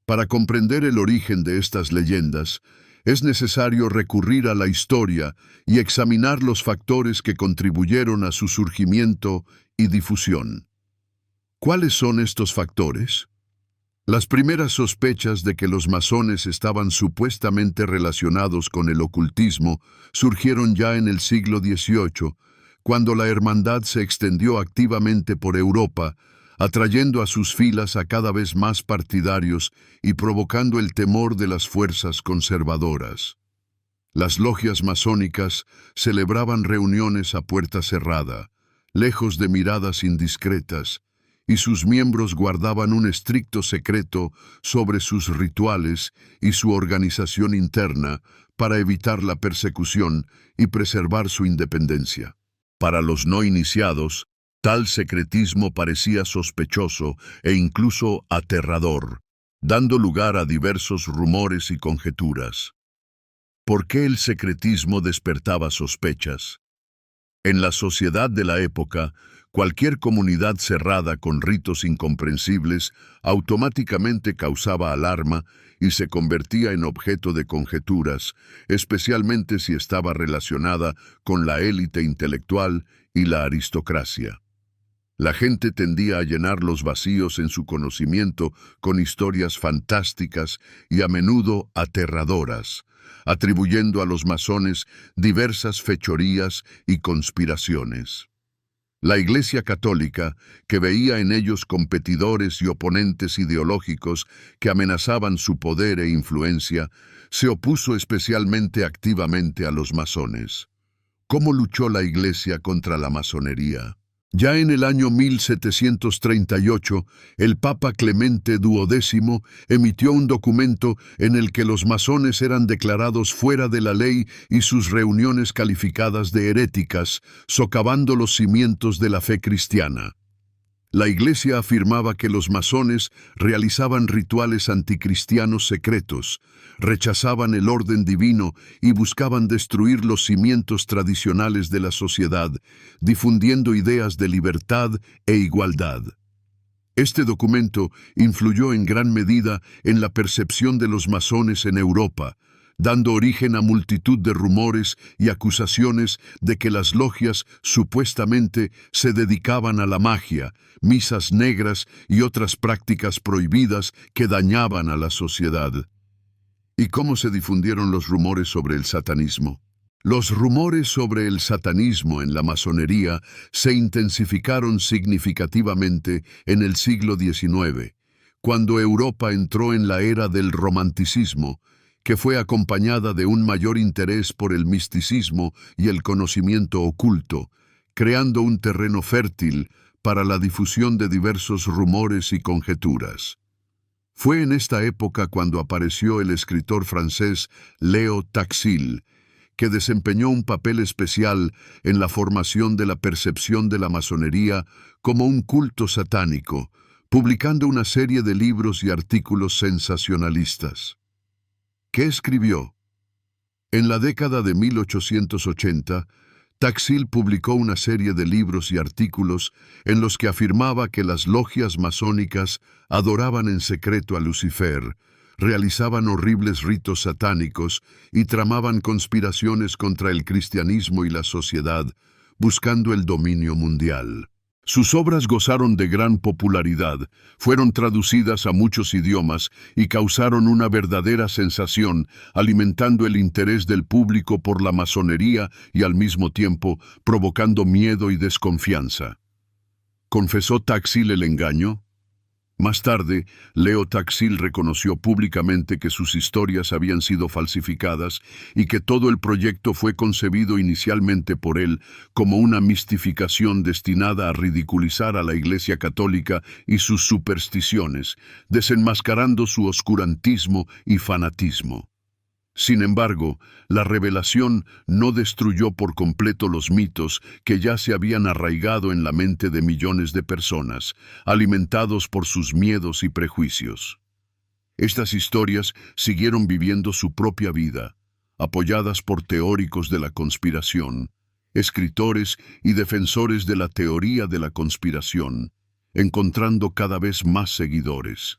Para comprender el origen de estas leyendas, es necesario recurrir a la historia y examinar los factores que contribuyeron a su surgimiento y difusión. ¿Cuáles son estos factores? Las primeras sospechas de que los masones estaban supuestamente relacionados con el ocultismo surgieron ya en el siglo XVIII, cuando la hermandad se extendió activamente por Europa, atrayendo a sus filas a cada vez más partidarios y provocando el temor de las fuerzas conservadoras. Las logias masónicas celebraban reuniones a puerta cerrada, lejos de miradas indiscretas, y sus miembros guardaban un estricto secreto sobre sus rituales y su organización interna para evitar la persecución y preservar su independencia. Para los no iniciados, tal secretismo parecía sospechoso e incluso aterrador, dando lugar a diversos rumores y conjeturas. ¿Por qué el secretismo despertaba sospechas? En la sociedad de la época, cualquier comunidad cerrada con ritos incomprensibles automáticamente causaba alarma y se convertía en objeto de conjeturas, especialmente si estaba relacionada con la élite intelectual y la aristocracia. La gente tendía a llenar los vacíos en su conocimiento con historias fantásticas y a menudo aterradoras, atribuyendo a los masones diversas fechorías y conspiraciones. La Iglesia Católica, que veía en ellos competidores y oponentes ideológicos que amenazaban su poder e influencia, se opuso especialmente activamente a los masones. ¿Cómo luchó la Iglesia contra la masonería? Ya en el año 1738, el Papa Clemente XII emitió un documento en el que los masones eran declarados fuera de la ley y sus reuniones calificadas de heréticas, socavando los cimientos de la fe cristiana. La Iglesia afirmaba que los masones realizaban rituales anticristianos secretos, rechazaban el orden divino y buscaban destruir los cimientos tradicionales de la sociedad, difundiendo ideas de libertad e igualdad. Este documento influyó en gran medida en la percepción de los masones en Europa, dando origen a multitud de rumores y acusaciones de que las logias supuestamente se dedicaban a la magia, misas negras y otras prácticas prohibidas que dañaban a la sociedad. ¿Y cómo se difundieron los rumores sobre el satanismo? Los rumores sobre el satanismo en la masonería se intensificaron significativamente en el siglo XIX, cuando Europa entró en la era del romanticismo, que fue acompañada de un mayor interés por el misticismo y el conocimiento oculto, creando un terreno fértil para la difusión de diversos rumores y conjeturas. Fue en esta época cuando apareció el escritor francés Léo Taxil, que desempeñó un papel especial en la formación de la percepción de la masonería como un culto satánico, publicando una serie de libros y artículos sensacionalistas. ¿Qué escribió? En la década de 1880, Taxil publicó una serie de libros y artículos en los que afirmaba que las logias masónicas adoraban en secreto a Lucifer, realizaban horribles ritos satánicos y tramaban conspiraciones contra el cristianismo y la sociedad, buscando el dominio mundial. Sus obras gozaron de gran popularidad, fueron traducidas a muchos idiomas y causaron una verdadera sensación, alimentando el interés del público por la masonería y al mismo tiempo provocando miedo y desconfianza. ¿Confesó Taxil el engaño? Más tarde, Leo Taxil reconoció públicamente que sus historias habían sido falsificadas y que todo el proyecto fue concebido inicialmente por él como una mistificación destinada a ridiculizar a la Iglesia Católica y sus supersticiones, desenmascarando su oscurantismo y fanatismo. Sin embargo, la revelación no destruyó por completo los mitos que ya se habían arraigado en la mente de millones de personas, alimentados por sus miedos y prejuicios. Estas historias siguieron viviendo su propia vida, apoyadas por teóricos de la conspiración, escritores y defensores de la teoría de la conspiración, encontrando cada vez más seguidores.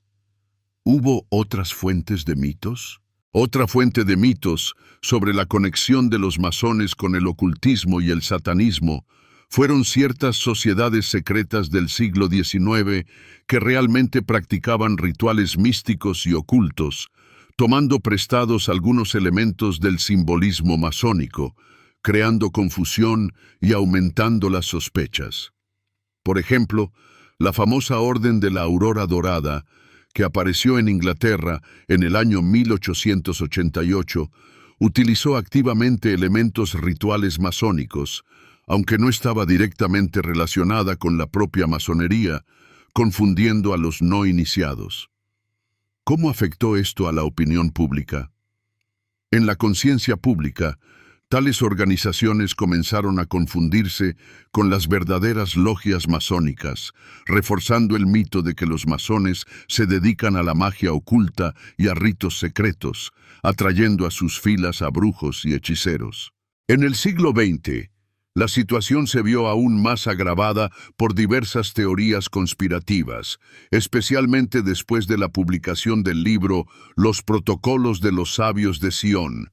¿Hubo otras fuentes de mitos? Otra fuente de mitos sobre la conexión de los masones con el ocultismo y el satanismo fueron ciertas sociedades secretas del siglo XIX que realmente practicaban rituales místicos y ocultos, tomando prestados algunos elementos del simbolismo masónico, creando confusión y aumentando las sospechas. Por ejemplo, la famosa Orden de la Aurora Dorada, que apareció en Inglaterra en el año 1888, utilizó activamente elementos rituales masónicos, aunque no estaba directamente relacionada con la propia masonería, confundiendo a los no iniciados. ¿Cómo afectó esto a la opinión pública? En la conciencia pública, tales organizaciones comenzaron a confundirse con las verdaderas logias masónicas, reforzando el mito de que los masones se dedican a la magia oculta y a ritos secretos, atrayendo a sus filas a brujos y hechiceros. En el siglo XX, la situación se vio aún más agravada por diversas teorías conspirativas, especialmente después de la publicación del libro Los Protocolos de los Sabios de Sion,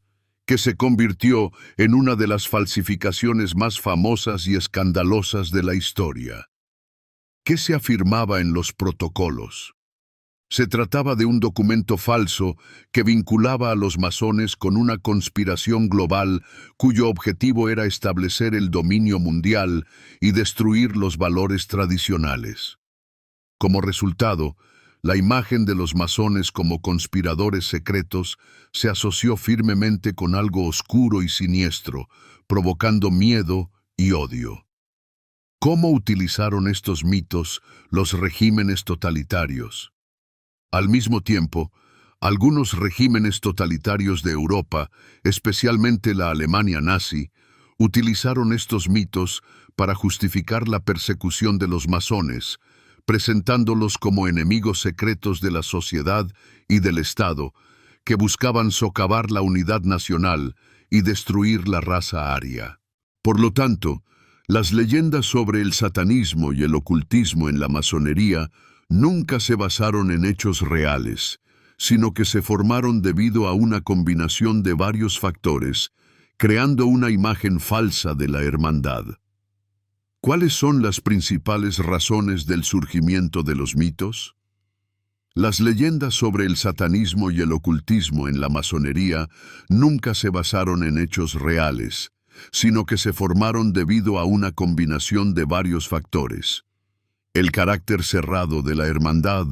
que se convirtió en una de las falsificaciones más famosas y escandalosas de la historia. ¿Qué se afirmaba en los protocolos? Se trataba de un documento falso que vinculaba a los masones con una conspiración global cuyo objetivo era establecer el dominio mundial y destruir los valores tradicionales. Como resultado, la imagen de los masones como conspiradores secretos se asoció firmemente con algo oscuro y siniestro, provocando miedo y odio. ¿Cómo utilizaron estos mitos los regímenes totalitarios? Al mismo tiempo, algunos regímenes totalitarios de Europa, especialmente la Alemania nazi, utilizaron estos mitos para justificar la persecución de los masones, presentándolos como enemigos secretos de la sociedad y del Estado, que buscaban socavar la unidad nacional y destruir la raza aria. Por lo tanto, las leyendas sobre el satanismo y el ocultismo en la masonería nunca se basaron en hechos reales, sino que se formaron debido a una combinación de varios factores, creando una imagen falsa de la hermandad. ¿Cuáles son las principales razones del surgimiento de los mitos? Las leyendas sobre el satanismo y el ocultismo en la masonería nunca se basaron en hechos reales, sino que se formaron debido a una combinación de varios factores. El carácter cerrado de la hermandad,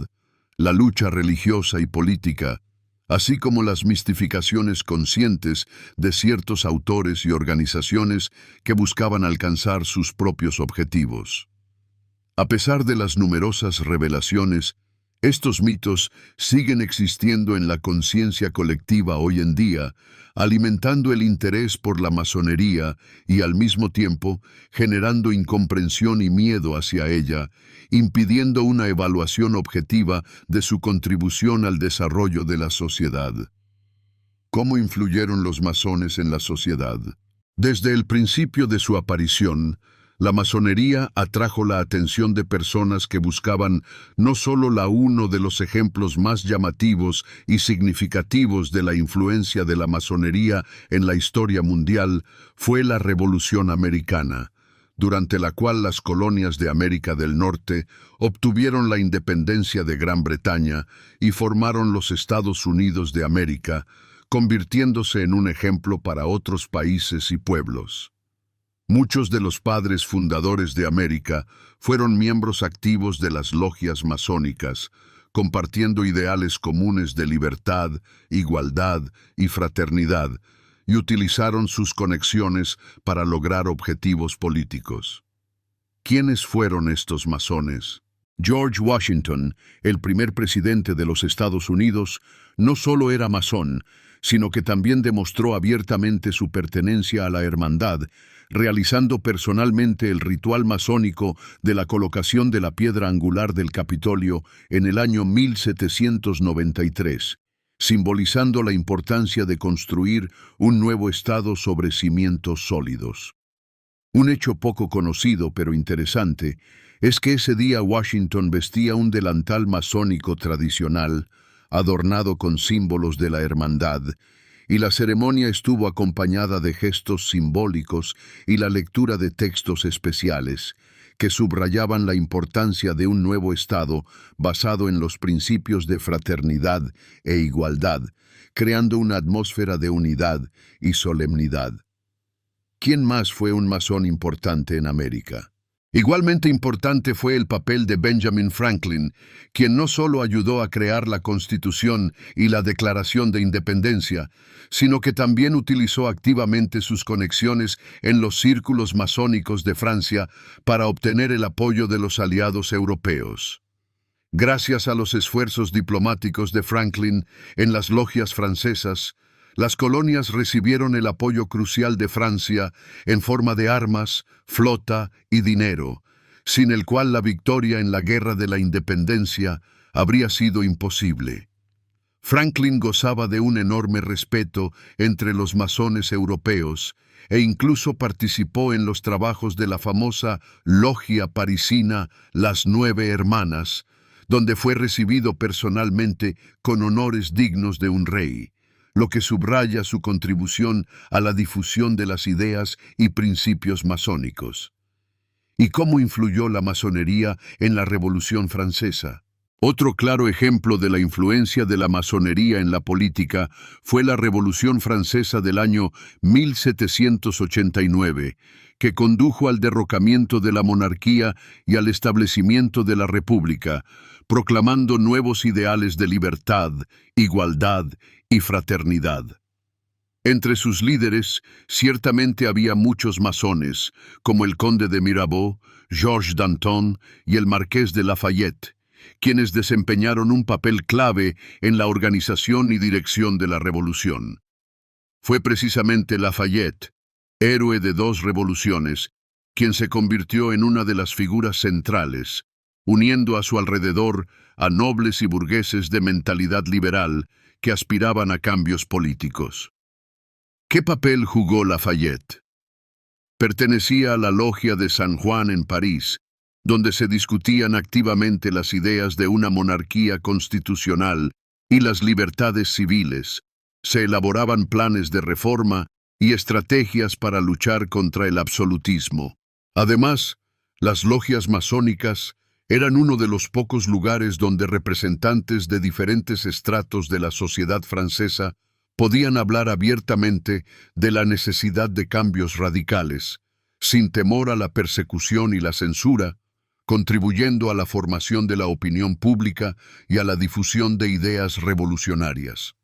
la lucha religiosa y política, así como las mistificaciones conscientes de ciertos autores y organizaciones que buscaban alcanzar sus propios objetivos. A pesar de las numerosas revelaciones, estos mitos siguen existiendo en la conciencia colectiva hoy en día, alimentando el interés por la masonería y al mismo tiempo generando incomprensión y miedo hacia ella, impidiendo una evaluación objetiva de su contribución al desarrollo de la sociedad. ¿Cómo influyeron los masones en la sociedad? Desde el principio de su aparición, la masonería atrajo la atención de personas que buscaban no solo uno de los ejemplos más llamativos y significativos de la influencia de la masonería en la historia mundial, fue la Revolución Americana, durante la cual las colonias de América del Norte obtuvieron la independencia de Gran Bretaña y formaron los Estados Unidos de América, convirtiéndose en un ejemplo para otros países y pueblos. Muchos de los padres fundadores de América fueron miembros activos de las logias masónicas, compartiendo ideales comunes de libertad, igualdad y fraternidad, y utilizaron sus conexiones para lograr objetivos políticos. ¿Quiénes fueron estos masones? George Washington, el primer presidente de los Estados Unidos, no solo era masón, sino que también demostró abiertamente su pertenencia a la hermandad, realizando personalmente el ritual masónico de la colocación de la piedra angular del Capitolio en el año 1793, simbolizando la importancia de construir un nuevo Estado sobre cimientos sólidos. Un hecho poco conocido pero interesante es que ese día Washington vestía un delantal masónico tradicional, adornado con símbolos de la hermandad, y la ceremonia estuvo acompañada de gestos simbólicos y la lectura de textos especiales, que subrayaban la importancia de un nuevo Estado basado en los principios de fraternidad e igualdad, creando una atmósfera de unidad y solemnidad. ¿Quién más fue un masón importante en América? Igualmente importante fue el papel de Benjamin Franklin, quien no solo ayudó a crear la Constitución y la Declaración de Independencia, sino que también utilizó activamente sus conexiones en los círculos masónicos de Francia para obtener el apoyo de los aliados europeos. Gracias a los esfuerzos diplomáticos de Franklin en las logias francesas, las colonias recibieron el apoyo crucial de Francia en forma de armas, flota y dinero, sin el cual la victoria en la Guerra de la Independencia habría sido imposible. Franklin gozaba de un enorme respeto entre los masones europeos e incluso participó en los trabajos de la famosa logia parisina Las Nueve Hermanas, donde fue recibido personalmente con honores dignos de un rey, lo que subraya su contribución a la difusión de las ideas y principios masónicos. ¿Y cómo influyó la masonería en la Revolución Francesa? Otro claro ejemplo de la influencia de la masonería en la política fue la Revolución Francesa del año 1789, que condujo al derrocamiento de la monarquía y al establecimiento de la República, proclamando nuevos ideales de libertad, igualdad y fraternidad. Entre sus líderes, ciertamente había muchos masones, como el conde de Mirabeau, Georges Danton y el marqués de Lafayette, quienes desempeñaron un papel clave en la organización y dirección de la revolución. Fue precisamente Lafayette, héroe de dos revoluciones, quien se convirtió en una de las figuras centrales, uniendo a su alrededor a nobles y burgueses de mentalidad liberal que aspiraban a cambios políticos. ¿Qué papel jugó Lafayette? Pertenecía a la Logia de San Juan en París, donde se discutían activamente las ideas de una monarquía constitucional y las libertades civiles. Se elaboraban planes de reforma y estrategias para luchar contra el absolutismo. Además, las logias masónicas eran uno de los pocos lugares donde representantes de diferentes estratos de la sociedad francesa podían hablar abiertamente de la necesidad de cambios radicales, sin temor a la persecución y la censura, contribuyendo a la formación de la opinión pública y a la difusión de ideas revolucionarias.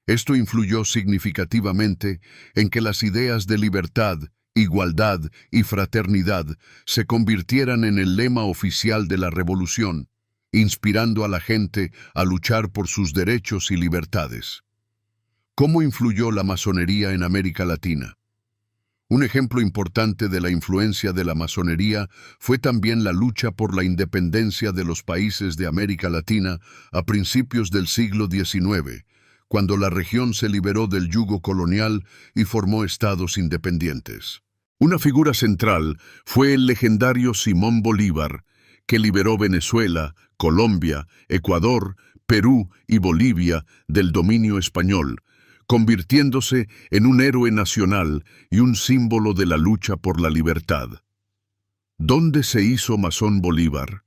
Esto influyó significativamente en que las ideas de libertad, igualdad y fraternidad se convirtieran en el lema oficial de la revolución, inspirando a la gente a luchar por sus derechos y libertades. ¿Cómo influyó la masonería en América Latina? Un ejemplo importante de la influencia de la masonería fue también la lucha por la independencia de los países de América Latina a principios del siglo XIX, cuando la región se liberó del yugo colonial y formó estados independientes. Una figura central fue el legendario Simón Bolívar, que liberó Venezuela, Colombia, Ecuador, Perú y Bolivia del dominio español, convirtiéndose en un héroe nacional y un símbolo de la lucha por la libertad. ¿Dónde se hizo masón Bolívar?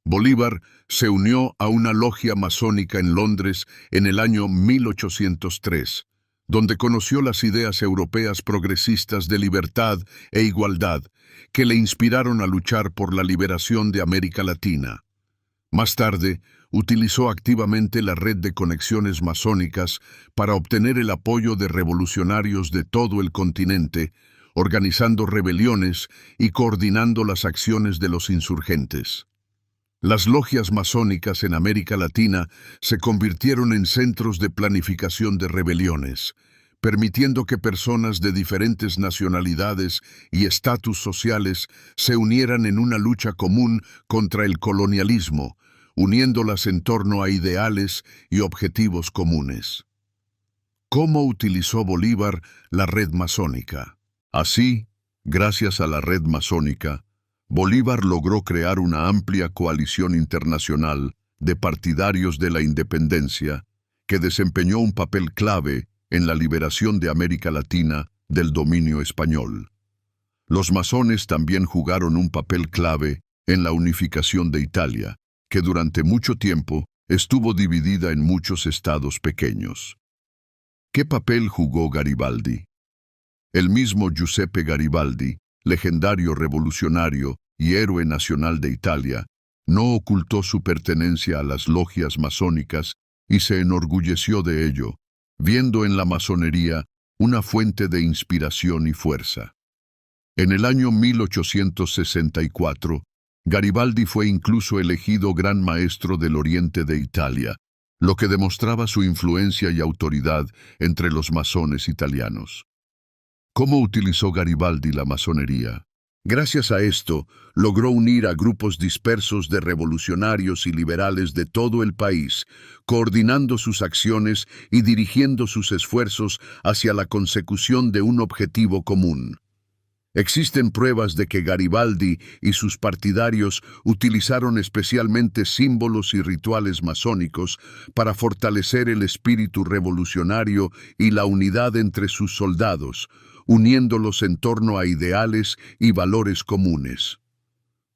Bolívar se unió a una logia masónica en Londres en el año 1803, donde conoció las ideas europeas progresistas de libertad e igualdad que le inspiraron a luchar por la liberación de América Latina. Más tarde, utilizó activamente la red de conexiones masónicas para obtener el apoyo de revolucionarios de todo el continente, organizando rebeliones y coordinando las acciones de los insurgentes. Las logias masónicas en América Latina se convirtieron en centros de planificación de rebeliones, permitiendo que personas de diferentes nacionalidades y estatus sociales se unieran en una lucha común contra el colonialismo, uniéndolas en torno a ideales y objetivos comunes. ¿Cómo utilizó Bolívar la red masónica? Así, gracias a la red masónica, Bolívar logró crear una amplia coalición internacional de partidarios de la independencia que desempeñó un papel clave en la liberación de América Latina del dominio español. Los masones también jugaron un papel clave en la unificación de Italia, que durante mucho tiempo estuvo dividida en muchos estados pequeños. ¿Qué papel jugó Garibaldi? El mismo Giuseppe Garibaldi, legendario revolucionario y héroe nacional de Italia, no ocultó su pertenencia a las logias masónicas y se enorgulleció de ello, viendo en la masonería una fuente de inspiración y fuerza. En el año 1864, Garibaldi fue incluso elegido Gran Maestro del Oriente de Italia, lo que demostraba su influencia y autoridad entre los masones italianos. ¿Cómo utilizó Garibaldi la masonería? Gracias a esto, logró unir a grupos dispersos de revolucionarios y liberales de todo el país, coordinando sus acciones y dirigiendo sus esfuerzos hacia la consecución de un objetivo común. Existen pruebas de que Garibaldi y sus partidarios utilizaron especialmente símbolos y rituales masónicos para fortalecer el espíritu revolucionario y la unidad entre sus soldados, uniéndolos en torno a ideales y valores comunes.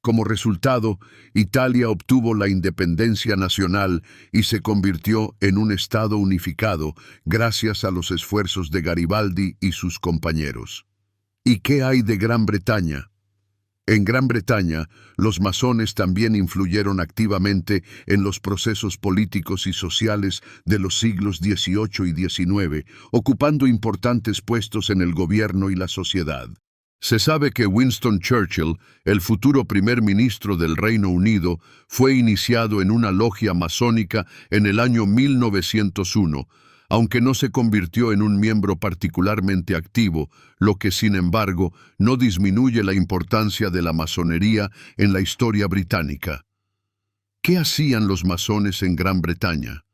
Como resultado, Italia obtuvo la independencia nacional y se convirtió en un estado unificado gracias a los esfuerzos de Garibaldi y sus compañeros. ¿Y qué hay de Gran Bretaña? En Gran Bretaña, los masones también influyeron activamente en los procesos políticos y sociales de los siglos XVIII y XIX, ocupando importantes puestos en el gobierno y la sociedad. Se sabe que Winston Churchill, el futuro primer ministro del Reino Unido, fue iniciado en una logia masónica en el año 1901, aunque no se convirtió en un miembro particularmente activo, lo que, sin embargo, no disminuye la importancia de la masonería en la historia británica. ¿Qué hacían los masones en Gran Bretaña?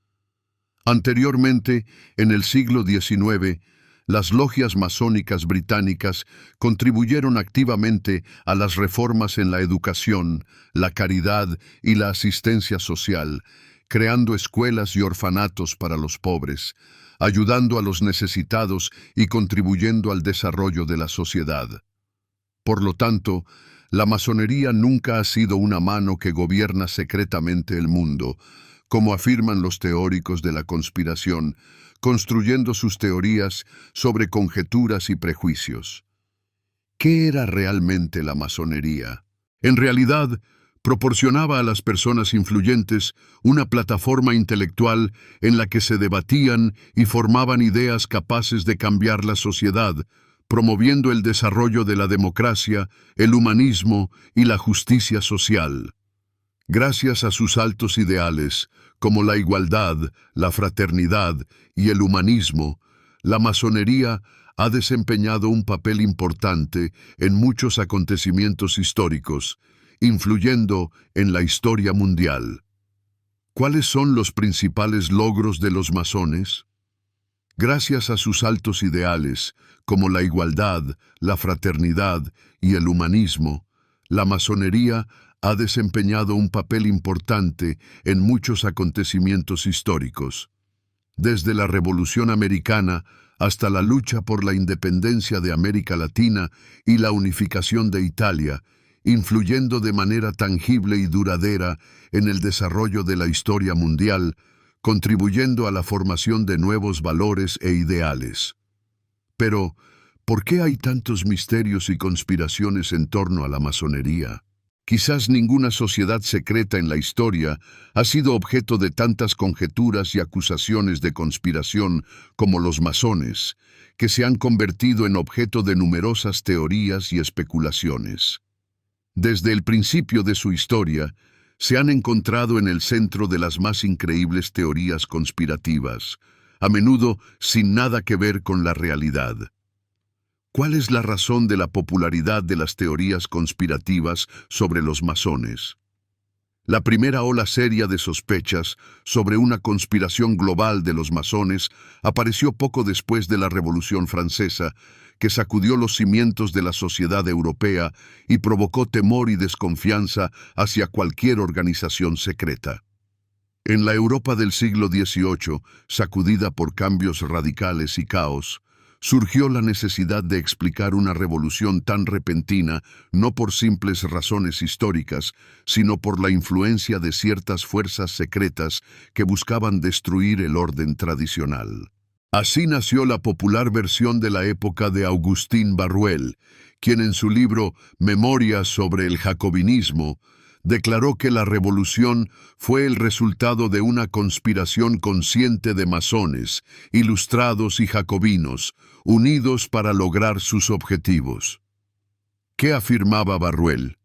Anteriormente, en el siglo XIX, las logias masónicas británicas contribuyeron activamente a las reformas en la educación, la caridad y la asistencia social, creando escuelas y orfanatos para los pobres, ayudando a los necesitados y contribuyendo al desarrollo de la sociedad. Por lo tanto, la masonería nunca ha sido una mano que gobierna secretamente el mundo, como afirman los teóricos de la conspiración, construyendo sus teorías sobre conjeturas y prejuicios. ¿Qué era realmente la masonería? En realidad, proporcionaba a las personas influyentes una plataforma intelectual en la que se debatían y formaban ideas capaces de cambiar la sociedad, promoviendo el desarrollo de la democracia, el humanismo y la justicia social. Gracias a sus altos ideales, como la igualdad, la fraternidad y el humanismo, la masonería ha desempeñado un papel importante en muchos acontecimientos históricos, influyendo en la historia mundial. ¿Cuáles son los principales logros de los masones? Gracias a sus altos ideales, como la igualdad, la fraternidad y el humanismo, la masonería ha desempeñado un papel importante en muchos acontecimientos históricos. Desde la Revolución Americana hasta la lucha por la independencia de América Latina y la unificación de Italia, influyendo de manera tangible y duradera en el desarrollo de la historia mundial, contribuyendo a la formación de nuevos valores e ideales. Pero, ¿por qué hay tantos misterios y conspiraciones en torno a la masonería? Quizás ninguna sociedad secreta en la historia ha sido objeto de tantas conjeturas y acusaciones de conspiración como los masones, que se han convertido en objeto de numerosas teorías y especulaciones. Desde el principio de su historia, se han encontrado en el centro de las más increíbles teorías conspirativas, a menudo sin nada que ver con la realidad. ¿Cuál es la razón de la popularidad de las teorías conspirativas sobre los masones? La primera ola seria de sospechas sobre una conspiración global de los masones apareció poco después de la Revolución Francesa, que sacudió los cimientos de la sociedad europea y provocó temor y desconfianza hacia cualquier organización secreta. En la Europa del siglo XVIII, sacudida por cambios radicales y caos, surgió la necesidad de explicar una revolución tan repentina no por simples razones históricas, sino por la influencia de ciertas fuerzas secretas que buscaban destruir el orden tradicional. Así nació la popular versión de la época de Agustín Barruel, quien en su libro Memorias sobre el Jacobinismo declaró que la revolución fue el resultado de una conspiración consciente de masones, ilustrados y jacobinos, unidos para lograr sus objetivos. ¿Qué afirmaba Barruel?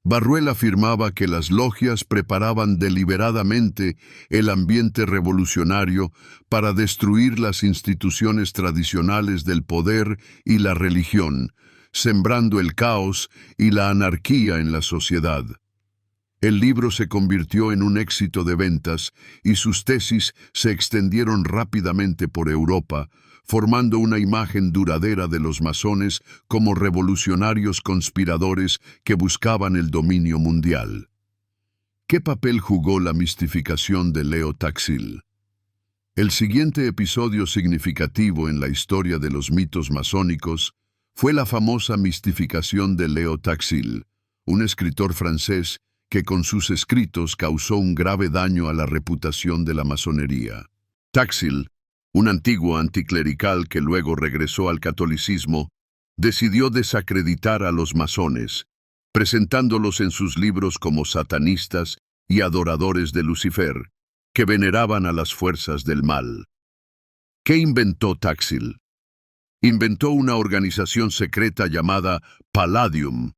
Barruel afirmaba que las logias preparaban deliberadamente el ambiente revolucionario para destruir las instituciones tradicionales del poder y la religión, sembrando el caos y la anarquía en la sociedad. El libro se convirtió en un éxito de ventas y sus tesis se extendieron rápidamente por Europa, formando una imagen duradera de los masones como revolucionarios conspiradores que buscaban el dominio mundial. ¿Qué papel jugó la mistificación de Leo Taxil? El siguiente episodio significativo en la historia de los mitos masónicos fue la famosa mistificación de Leo Taxil, un escritor francés que con sus escritos causó un grave daño a la reputación de la masonería. Taxil, un antiguo anticlerical que luego regresó al catolicismo, decidió desacreditar a los masones, presentándolos en sus libros como satanistas y adoradores de Lucifer, que veneraban a las fuerzas del mal. ¿Qué inventó Taxil? Inventó una organización secreta llamada Palladium,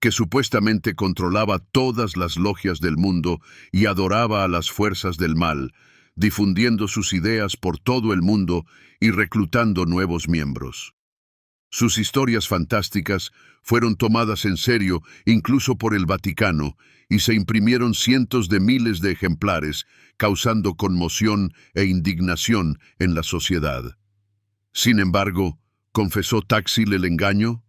que supuestamente controlaba todas las logias del mundo y adoraba a las fuerzas del mal, difundiendo sus ideas por todo el mundo y reclutando nuevos miembros. Sus historias fantásticas fueron tomadas en serio incluso por el Vaticano y se imprimieron cientos de miles de ejemplares, causando conmoción e indignación en la sociedad. Sin embargo, ¿confesó Taxil el engaño?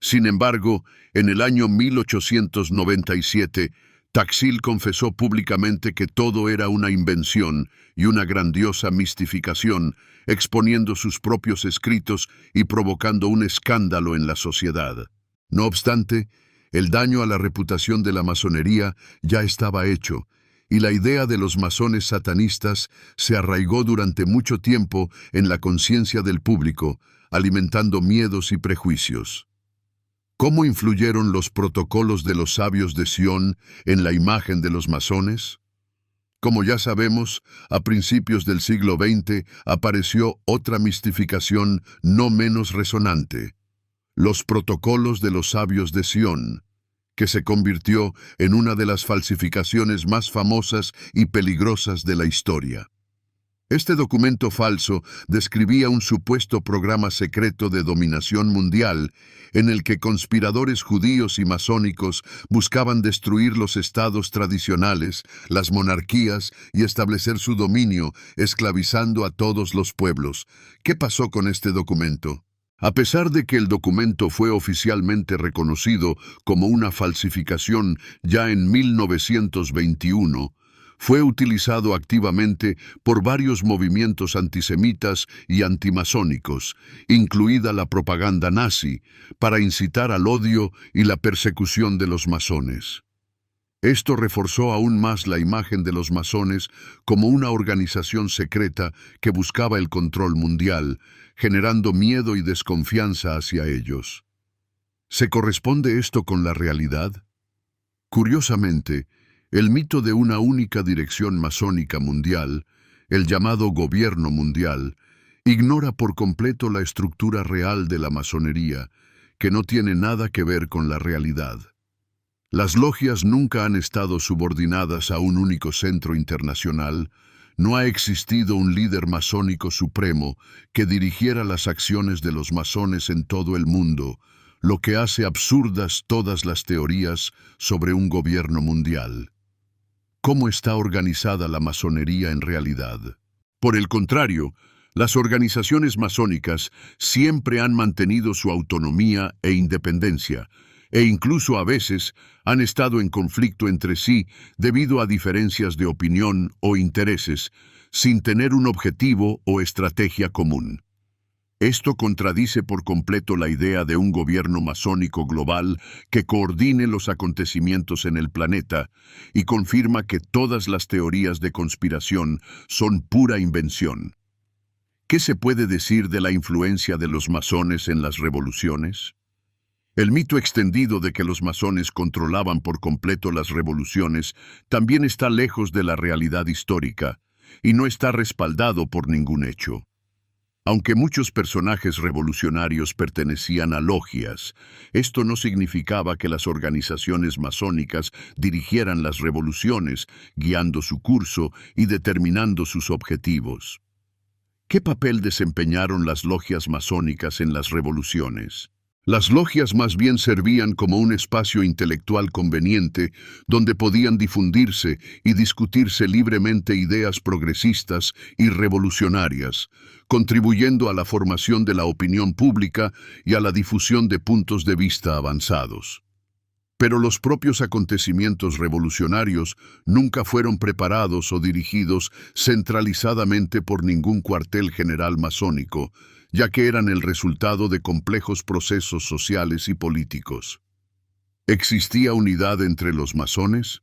Sin embargo, en el año 1897, Taxil confesó públicamente que todo era una invención y una grandiosa mistificación, exponiendo sus propios escritos y provocando un escándalo en la sociedad. No obstante, el daño a la reputación de la masonería ya estaba hecho, y la idea de los masones satanistas se arraigó durante mucho tiempo en la conciencia del público, alimentando miedos y prejuicios. ¿Cómo influyeron los protocolos de los sabios de Sion en la imagen de los masones? Como ya sabemos, a principios del siglo XX apareció otra mistificación no menos resonante: los protocolos de los sabios de Sion, que se convirtió en una de las falsificaciones más famosas y peligrosas de la historia. Este documento falso describía un supuesto programa secreto de dominación mundial en el que conspiradores judíos y masónicos buscaban destruir los estados tradicionales, las monarquías y establecer su dominio, esclavizando a todos los pueblos. ¿Qué pasó con este documento? A pesar de que el documento fue oficialmente reconocido como una falsificación ya en 1921, fue utilizado activamente por varios movimientos antisemitas y antimasónicos, incluida la propaganda nazi, para incitar al odio y la persecución de los masones. Esto reforzó aún más la imagen de los masones como una organización secreta que buscaba el control mundial, generando miedo y desconfianza hacia ellos. ¿Se corresponde esto con la realidad? Curiosamente, el mito de una única dirección masónica mundial, el llamado gobierno mundial, ignora por completo la estructura real de la masonería, que no tiene nada que ver con la realidad. Las logias nunca han estado subordinadas a un único centro internacional. No ha existido un líder masónico supremo que dirigiera las acciones de los masones en todo el mundo, lo que hace absurdas todas las teorías sobre un gobierno mundial. ¿Cómo está organizada la masonería en realidad? Por el contrario, las organizaciones masónicas siempre han mantenido su autonomía e independencia, e incluso a veces han estado en conflicto entre sí debido a diferencias de opinión o intereses, sin tener un objetivo o estrategia común. Esto contradice por completo la idea de un gobierno masónico global que coordine los acontecimientos en el planeta y confirma que todas las teorías de conspiración son pura invención. ¿Qué se puede decir de la influencia de los masones en las revoluciones? El mito extendido de que los masones controlaban por completo las revoluciones también está lejos de la realidad histórica y no está respaldado por ningún hecho. Aunque muchos personajes revolucionarios pertenecían a logias, esto no significaba que las organizaciones masónicas dirigieran las revoluciones, guiando su curso y determinando sus objetivos. ¿Qué papel desempeñaron las logias masónicas en las revoluciones? Las logias más bien servían como un espacio intelectual conveniente donde podían difundirse y discutirse libremente ideas progresistas y revolucionarias, contribuyendo a la formación de la opinión pública y a la difusión de puntos de vista avanzados. Pero los propios acontecimientos revolucionarios nunca fueron preparados o dirigidos centralizadamente por ningún cuartel general masónico, ya que eran el resultado de complejos procesos sociales y políticos. ¿Existía unidad entre los masones?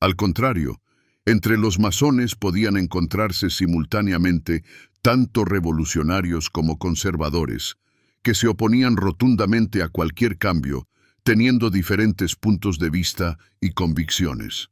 Al contrario, entre los masones podían encontrarse simultáneamente tanto revolucionarios como conservadores, que se oponían rotundamente a cualquier cambio, teniendo diferentes puntos de vista y convicciones.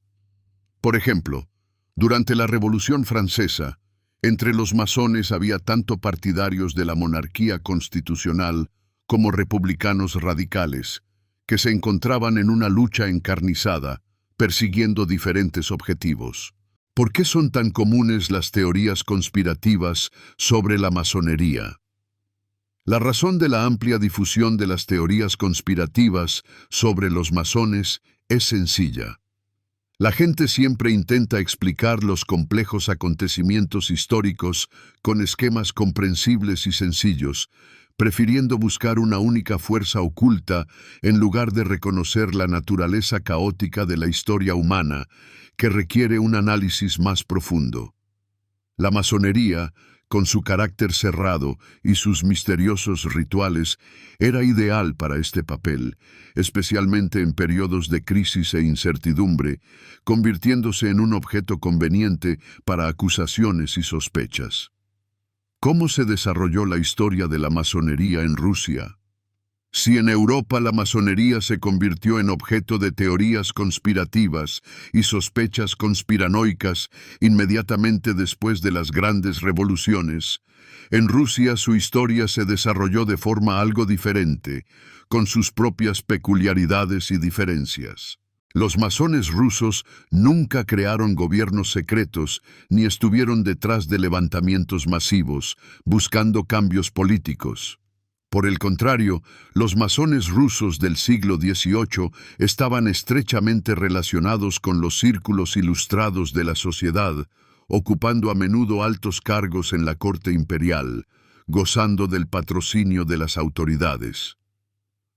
Por ejemplo, durante la Revolución Francesa, entre los masones había tanto partidarios de la monarquía constitucional como republicanos radicales, que se encontraban en una lucha encarnizada, persiguiendo diferentes objetivos. ¿Por qué son tan comunes las teorías conspirativas sobre la masonería? La razón de la amplia difusión de las teorías conspirativas sobre los masones es sencilla. La gente siempre intenta explicar los complejos acontecimientos históricos con esquemas comprensibles y sencillos, prefiriendo buscar una única fuerza oculta en lugar de reconocer la naturaleza caótica de la historia humana, que requiere un análisis más profundo. La masonería, con su carácter cerrado y sus misteriosos rituales, era ideal para este papel, especialmente en periodos de crisis e incertidumbre, convirtiéndose en un objeto conveniente para acusaciones y sospechas. ¿Cómo se desarrolló la historia de la masonería en Rusia? Si en Europa la masonería se convirtió en objeto de teorías conspirativas y sospechas conspiranoicas inmediatamente después de las grandes revoluciones, en Rusia su historia se desarrolló de forma algo diferente, con sus propias peculiaridades y diferencias. Los masones rusos nunca crearon gobiernos secretos ni estuvieron detrás de levantamientos masivos, buscando cambios políticos. Por el contrario, los masones rusos del siglo XVIII estaban estrechamente relacionados con los círculos ilustrados de la sociedad, ocupando a menudo altos cargos en la corte imperial, gozando del patrocinio de las autoridades.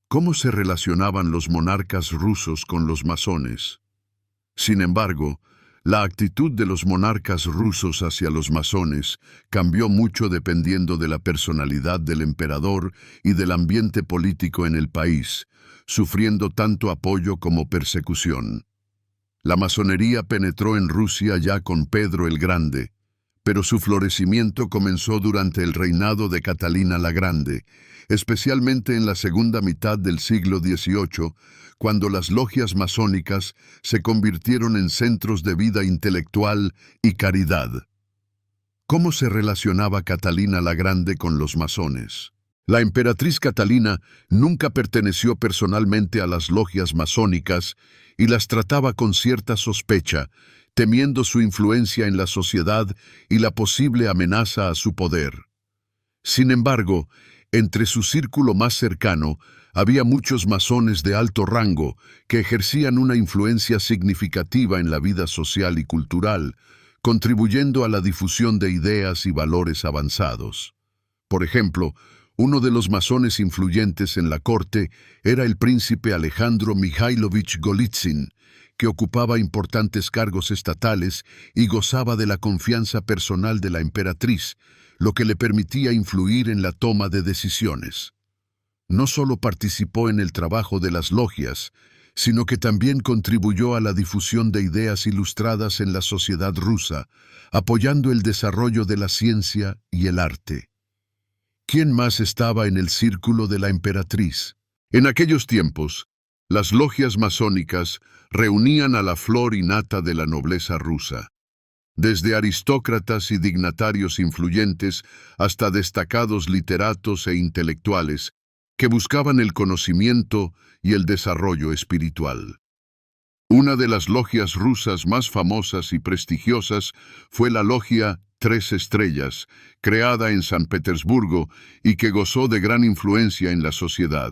¿Cómo se relacionaban los monarcas rusos con los masones? Sin embargo, la actitud de los monarcas rusos hacia los masones cambió mucho dependiendo de la personalidad del emperador y del ambiente político en el país, sufriendo tanto apoyo como persecución. La masonería penetró en Rusia ya con Pedro el Grande, pero su florecimiento comenzó durante el reinado de Catalina la Grande, especialmente en la segunda mitad del siglo XVIII, cuando las logias masónicas se convirtieron en centros de vida intelectual y caridad. ¿Cómo se relacionaba Catalina la Grande con los masones? La emperatriz Catalina nunca perteneció personalmente a las logias masónicas y las trataba con cierta sospecha, temiendo su influencia en la sociedad y la posible amenaza a su poder. Sin embargo, entre su círculo más cercano había muchos masones de alto rango que ejercían una influencia significativa en la vida social y cultural, contribuyendo a la difusión de ideas y valores avanzados. Por ejemplo, uno de los masones influyentes en la corte era el príncipe Alejandro Mikhailovich Golitsyn, que ocupaba importantes cargos estatales y gozaba de la confianza personal de la emperatriz, lo que le permitía influir en la toma de decisiones. No solo participó en el trabajo de las logias, sino que también contribuyó a la difusión de ideas ilustradas en la sociedad rusa, apoyando el desarrollo de la ciencia y el arte. ¿Quién más estaba en el círculo de la emperatriz? En aquellos tiempos, las logias masónicas reunían a la flor y nata de la nobleza rusa, desde aristócratas y dignatarios influyentes hasta destacados literatos e intelectuales que buscaban el conocimiento y el desarrollo espiritual. Una de las logias rusas más famosas y prestigiosas fue la Logia Tres Estrellas, creada en San Petersburgo y que gozó de gran influencia en la sociedad.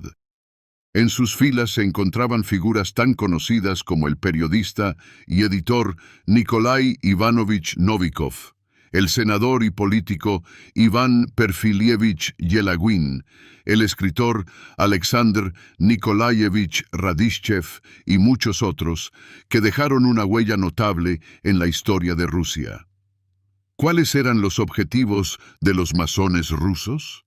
En sus filas se encontraban figuras tan conocidas como el periodista y editor Nikolai Ivanovich Novikov, el senador y político Iván Perfilievich Yelagin, el escritor Alexander Nikolayevich Radishchev y muchos otros que dejaron una huella notable en la historia de Rusia. ¿Cuáles eran los objetivos de los masones rusos?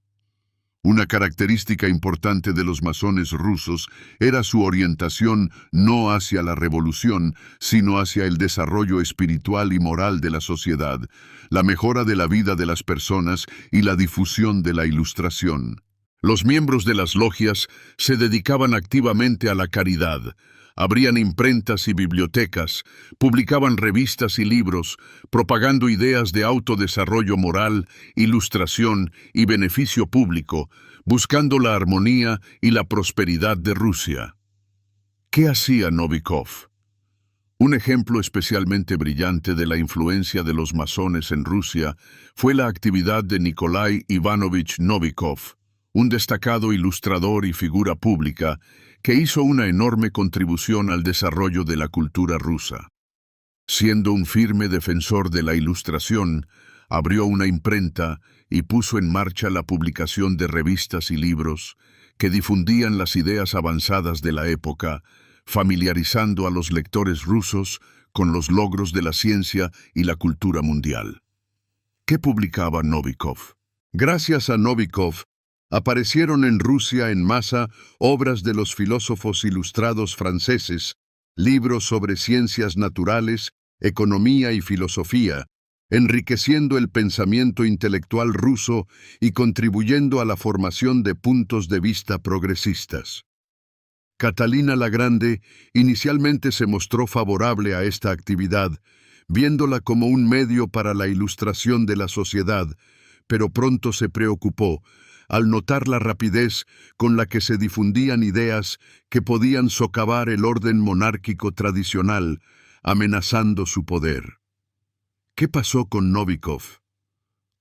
Una característica importante de los masones rusos era su orientación no hacia la revolución, sino hacia el desarrollo espiritual y moral de la sociedad, la mejora de la vida de las personas y la difusión de la ilustración. Los miembros de las logias se dedicaban activamente a la caridad. Abrían imprentas y bibliotecas, publicaban revistas y libros, propagando ideas de autodesarrollo moral, ilustración y beneficio público, buscando la armonía y la prosperidad de Rusia. ¿Qué hacía Novikov? Un ejemplo especialmente brillante de la influencia de los masones en Rusia fue la actividad de Nikolai Ivanovich Novikov, un destacado ilustrador y figura pública que hizo una enorme contribución al desarrollo de la cultura rusa. Siendo un firme defensor de la ilustración, abrió una imprenta y puso en marcha la publicación de revistas y libros que difundían las ideas avanzadas de la época, familiarizando a los lectores rusos con los logros de la ciencia y la cultura mundial. ¿Qué publicaba Novikov? Gracias a Novikov, aparecieron en Rusia en masa obras de los filósofos ilustrados franceses, libros sobre ciencias naturales, economía y filosofía, enriqueciendo el pensamiento intelectual ruso y contribuyendo a la formación de puntos de vista progresistas. Catalina la Grande inicialmente se mostró favorable a esta actividad, viéndola como un medio para la ilustración de la sociedad, pero pronto se preocupó al notar la rapidez con la que se difundían ideas que podían socavar el orden monárquico tradicional, amenazando su poder. ¿Qué pasó con Novikov?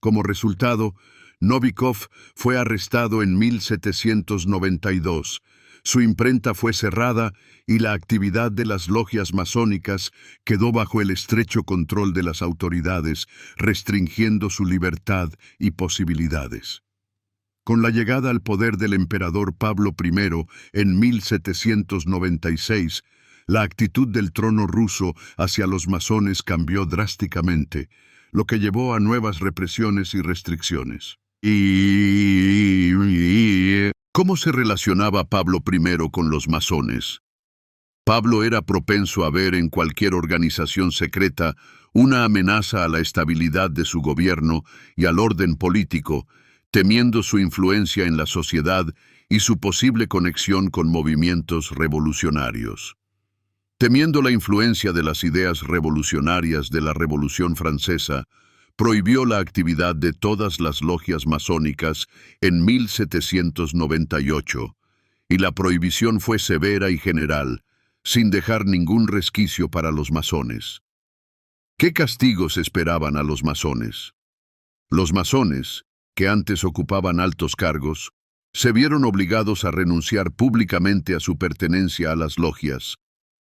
Como resultado, Novikov fue arrestado en 1792. Su imprenta fue cerrada y la actividad de las logias masónicas quedó bajo el estrecho control de las autoridades, restringiendo su libertad y posibilidades. Con la llegada al poder del emperador Pablo I en 1796, la actitud del trono ruso hacia los masones cambió drásticamente, lo que llevó a nuevas represiones y restricciones. ¿Cómo se relacionaba Pablo I con los masones? Pablo era propenso a ver en cualquier organización secreta una amenaza a la estabilidad de su gobierno y al orden político, temiendo su influencia en la sociedad y su posible conexión con movimientos revolucionarios. Temiendo la influencia de las ideas revolucionarias de la Revolución Francesa, prohibió la actividad de todas las logias masónicas en 1798, y la prohibición fue severa y general, sin dejar ningún resquicio para los masones. ¿Qué castigos esperaban a los masones? Los masones, que antes ocupaban altos cargos, se vieron obligados a renunciar públicamente a su pertenencia a las logias,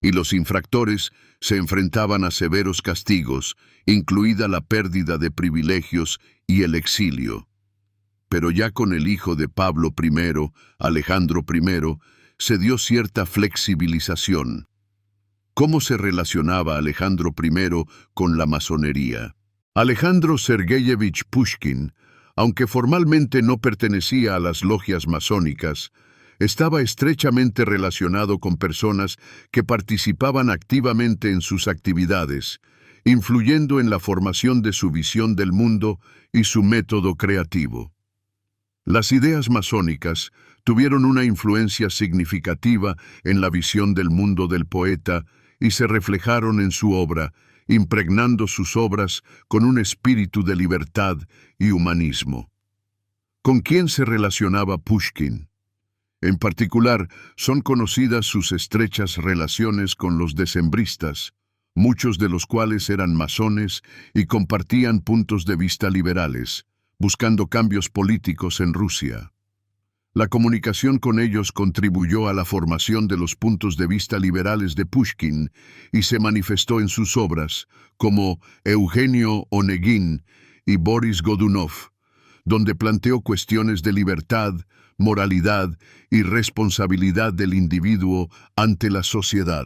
y los infractores se enfrentaban a severos castigos, incluida la pérdida de privilegios y el exilio. Pero ya con el hijo de Pablo I, Alejandro I, se dio cierta flexibilización. ¿Cómo se relacionaba Alejandro I con la masonería? Alejandro Sergeyevich Pushkin, aunque formalmente no pertenecía a las logias masónicas, estaba estrechamente relacionado con personas que participaban activamente en sus actividades, influyendo en la formación de su visión del mundo y su método creativo. Las ideas masónicas tuvieron una influencia significativa en la visión del mundo del poeta y se reflejaron en su obra, impregnando sus obras con un espíritu de libertad y humanismo. ¿Con quién se relacionaba Pushkin? En particular, son conocidas sus estrechas relaciones con los decembristas, muchos de los cuales eran masones y compartían puntos de vista liberales, buscando cambios políticos en Rusia. La comunicación con ellos contribuyó a la formación de los puntos de vista liberales de Pushkin y se manifestó en sus obras, como Eugenio Onegin y Boris Godunov, donde planteó cuestiones de libertad, moralidad y responsabilidad del individuo ante la sociedad.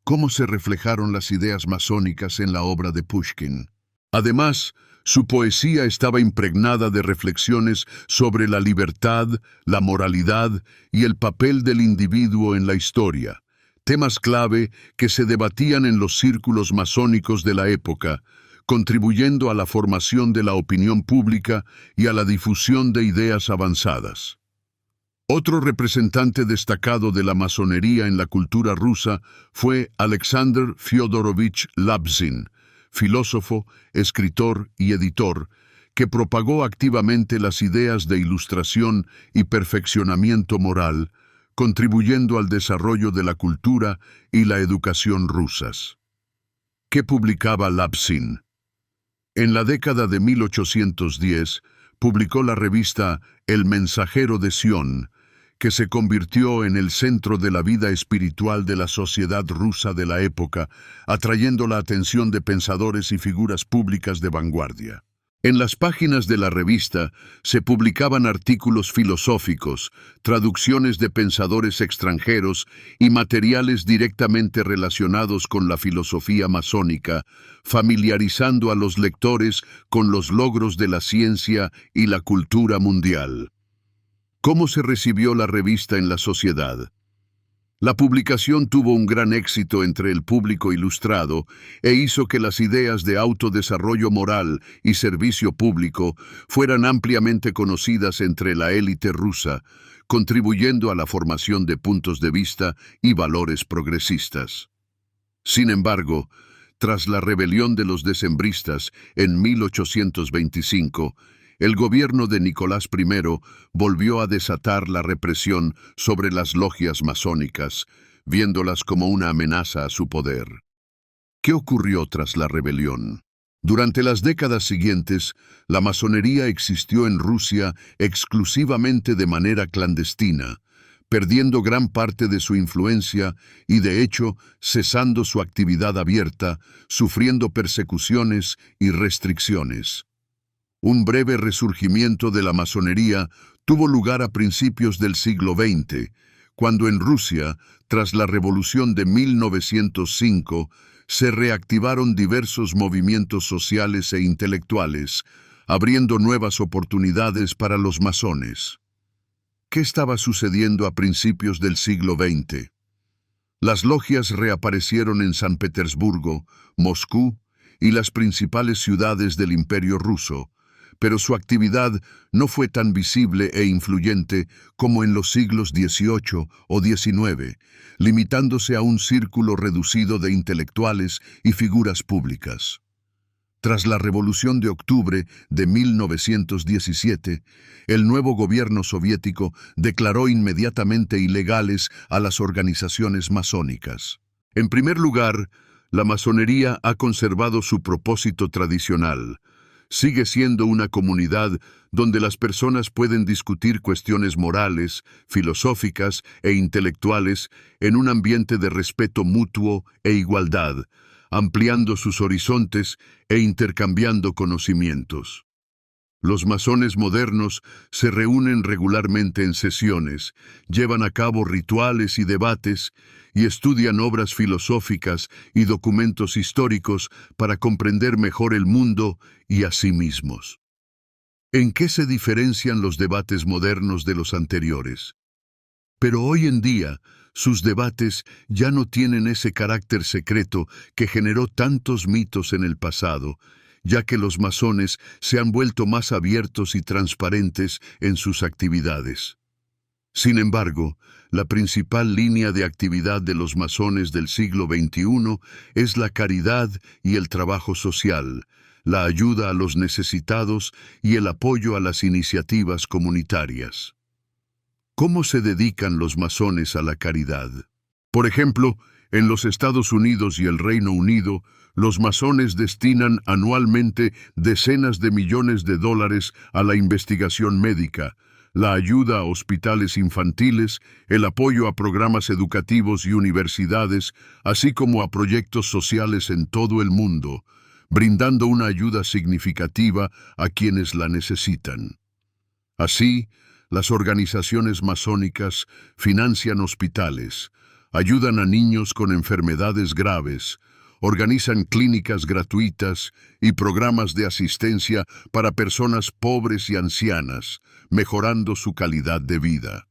¿Cómo se reflejaron las ideas masónicas en la obra de Pushkin? Además, su poesía estaba impregnada de reflexiones sobre la libertad, la moralidad y el papel del individuo en la historia, temas clave que se debatían en los círculos masónicos de la época, contribuyendo a la formación de la opinión pública y a la difusión de ideas avanzadas. Otro representante destacado de la masonería en la cultura rusa fue Alexander Fyodorovich Lapsin, filósofo, escritor y editor, que propagó activamente las ideas de ilustración y perfeccionamiento moral, contribuyendo al desarrollo de la cultura y la educación rusas. ¿Qué publicaba Lapsin? En la década de 1810, publicó la revista El Mensajero de Sion, que se convirtió en el centro de la vida espiritual de la sociedad rusa de la época, atrayendo la atención de pensadores y figuras públicas de vanguardia. En las páginas de la revista se publicaban artículos filosóficos, traducciones de pensadores extranjeros y materiales directamente relacionados con la filosofía masónica, familiarizando a los lectores con los logros de la ciencia y la cultura mundial. ¿Cómo se recibió la revista en la sociedad? La publicación tuvo un gran éxito entre el público ilustrado e hizo que las ideas de autodesarrollo moral y servicio público fueran ampliamente conocidas entre la élite rusa, contribuyendo a la formación de puntos de vista y valores progresistas. Sin embargo, tras la rebelión de los decembristas en 1825, el gobierno de Nicolás I volvió a desatar la represión sobre las logias masónicas, viéndolas como una amenaza a su poder. ¿Qué ocurrió tras la rebelión? Durante las décadas siguientes, la masonería existió en Rusia exclusivamente de manera clandestina, perdiendo gran parte de su influencia y, de hecho, cesando su actividad abierta, sufriendo persecuciones y restricciones. Un breve resurgimiento de la masonería tuvo lugar a principios del siglo XX, cuando en Rusia, tras la Revolución de 1905, se reactivaron diversos movimientos sociales e intelectuales, abriendo nuevas oportunidades para los masones. ¿Qué estaba sucediendo a principios del siglo XX? Las logias reaparecieron en San Petersburgo, Moscú y las principales ciudades del Imperio ruso, pero su actividad no fue tan visible e influyente como en los siglos XVIII o XIX, limitándose a un círculo reducido de intelectuales y figuras públicas. Tras la Revolución de Octubre de 1917, el nuevo gobierno soviético declaró inmediatamente ilegales a las organizaciones masónicas. En primer lugar, la masonería ha conservado su propósito tradicional. Sigue siendo una comunidad donde las personas pueden discutir cuestiones morales, filosóficas e intelectuales en un ambiente de respeto mutuo e igualdad, ampliando sus horizontes e intercambiando conocimientos. Los masones modernos se reúnen regularmente en sesiones, llevan a cabo rituales y debates y estudian obras filosóficas y documentos históricos para comprender mejor el mundo y a sí mismos. ¿En qué se diferencian los debates modernos de los anteriores? Pero hoy en día, sus debates ya no tienen ese carácter secreto que generó tantos mitos en el pasado, ya que los masones se han vuelto más abiertos y transparentes en sus actividades. Sin embargo, la principal línea de actividad de los masones del siglo XXI es la caridad y el trabajo social, la ayuda a los necesitados y el apoyo a las iniciativas comunitarias. ¿Cómo se dedican los masones a la caridad? Por ejemplo, en los Estados Unidos y el Reino Unido, los masones destinan anualmente decenas de millones de dólares a la investigación médica, la ayuda a hospitales infantiles, el apoyo a programas educativos y universidades, así como a proyectos sociales en todo el mundo, brindando una ayuda significativa a quienes la necesitan. Así, las organizaciones masónicas financian hospitales, ayudan a niños con enfermedades graves, organizan clínicas gratuitas y programas de asistencia para personas pobres y ancianas, mejorando su calidad de vida.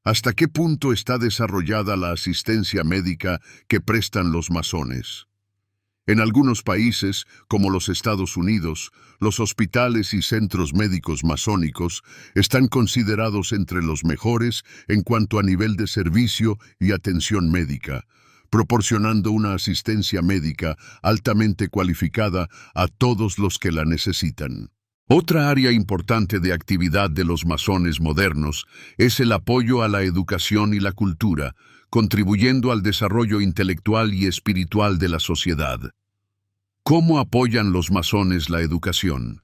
¿Hasta qué punto está desarrollada la asistencia médica que prestan los masones? En algunos países, como los Estados Unidos, los hospitales y centros médicos masónicos están considerados entre los mejores en cuanto a nivel de servicio y atención médica, proporcionando una asistencia médica altamente cualificada a todos los que la necesitan. Otra área importante de actividad de los masones modernos es el apoyo a la educación y la cultura, contribuyendo al desarrollo intelectual y espiritual de la sociedad. ¿Cómo apoyan los masones la educación?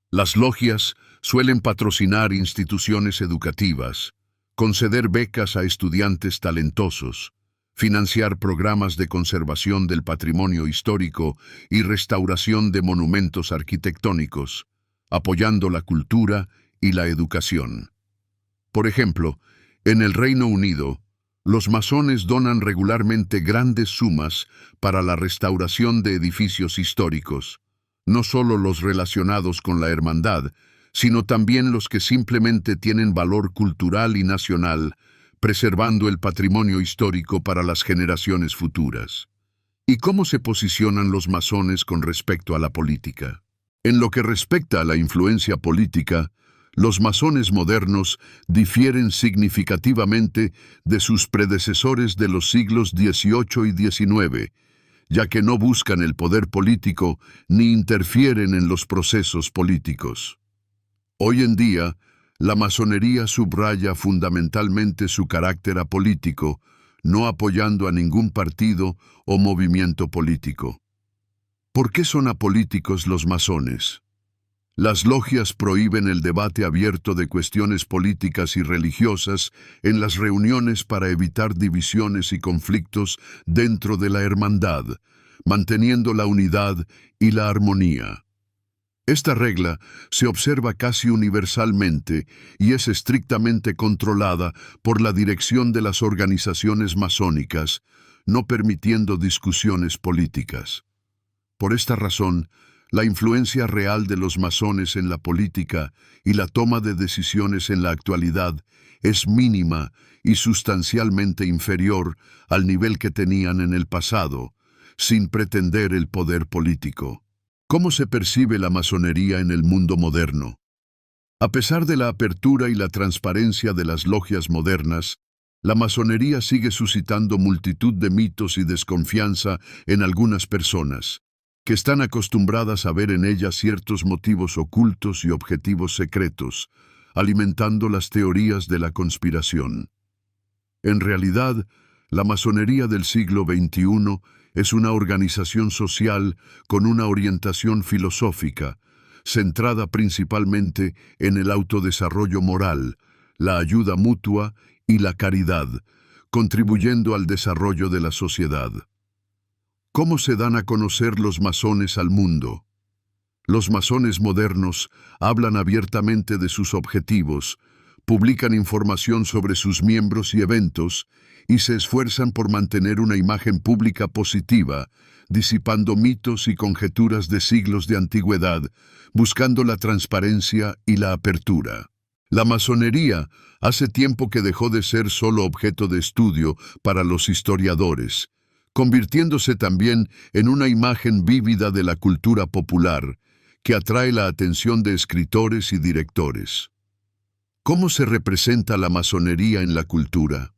Las logias suelen patrocinar instituciones educativas, conceder becas a estudiantes talentosos, financiar programas de conservación del patrimonio histórico y restauración de monumentos arquitectónicos, apoyando la cultura y la educación. Por ejemplo, en el Reino Unido, los masones donan regularmente grandes sumas para la restauración de edificios históricos, no solo los relacionados con la hermandad, sino también los que simplemente tienen valor cultural y nacional, preservando el patrimonio histórico para las generaciones futuras. ¿Y cómo se posicionan los masones con respecto a la política? En lo que respecta a la influencia política, los masones modernos difieren significativamente de sus predecesores de los siglos XVIII y XIX, ya que no buscan el poder político ni interfieren en los procesos políticos. Hoy en día, la masonería subraya fundamentalmente su carácter apolítico, no apoyando a ningún partido o movimiento político. ¿Por qué son apolíticos los masones? Las logias prohíben el debate abierto de cuestiones políticas y religiosas en las reuniones para evitar divisiones y conflictos dentro de la hermandad, manteniendo la unidad y la armonía. Esta regla se observa casi universalmente y es estrictamente controlada por la dirección de las organizaciones masónicas, no permitiendo discusiones políticas. Por esta razón, La influencia real de los masones en la política y la toma de decisiones en la actualidad es mínima y sustancialmente inferior al nivel que tenían en el pasado, sin pretender el poder político. ¿Cómo se percibe la masonería en el mundo moderno? A pesar de la apertura y la transparencia de las logias modernas, la masonería sigue suscitando multitud de mitos y desconfianza en algunas personas, que están acostumbradas a ver en ella ciertos motivos ocultos y objetivos secretos, alimentando las teorías de la conspiración. En realidad, la masonería del siglo XXI es una organización social con una orientación filosófica, centrada principalmente en el autodesarrollo moral, la ayuda mutua y la caridad, contribuyendo al desarrollo de la sociedad. ¿Cómo se dan a conocer los masones al mundo? Los masones modernos hablan abiertamente de sus objetivos, publican información sobre sus miembros y eventos, y se esfuerzan por mantener una imagen pública positiva, disipando mitos y conjeturas de siglos de antigüedad, buscando la transparencia y la apertura. La masonería hace tiempo que dejó de ser solo objeto de estudio para los historiadores, convirtiéndose también en una imagen vívida de la cultura popular, que atrae la atención de escritores y directores. ¿Cómo se representa la masonería en la cultura?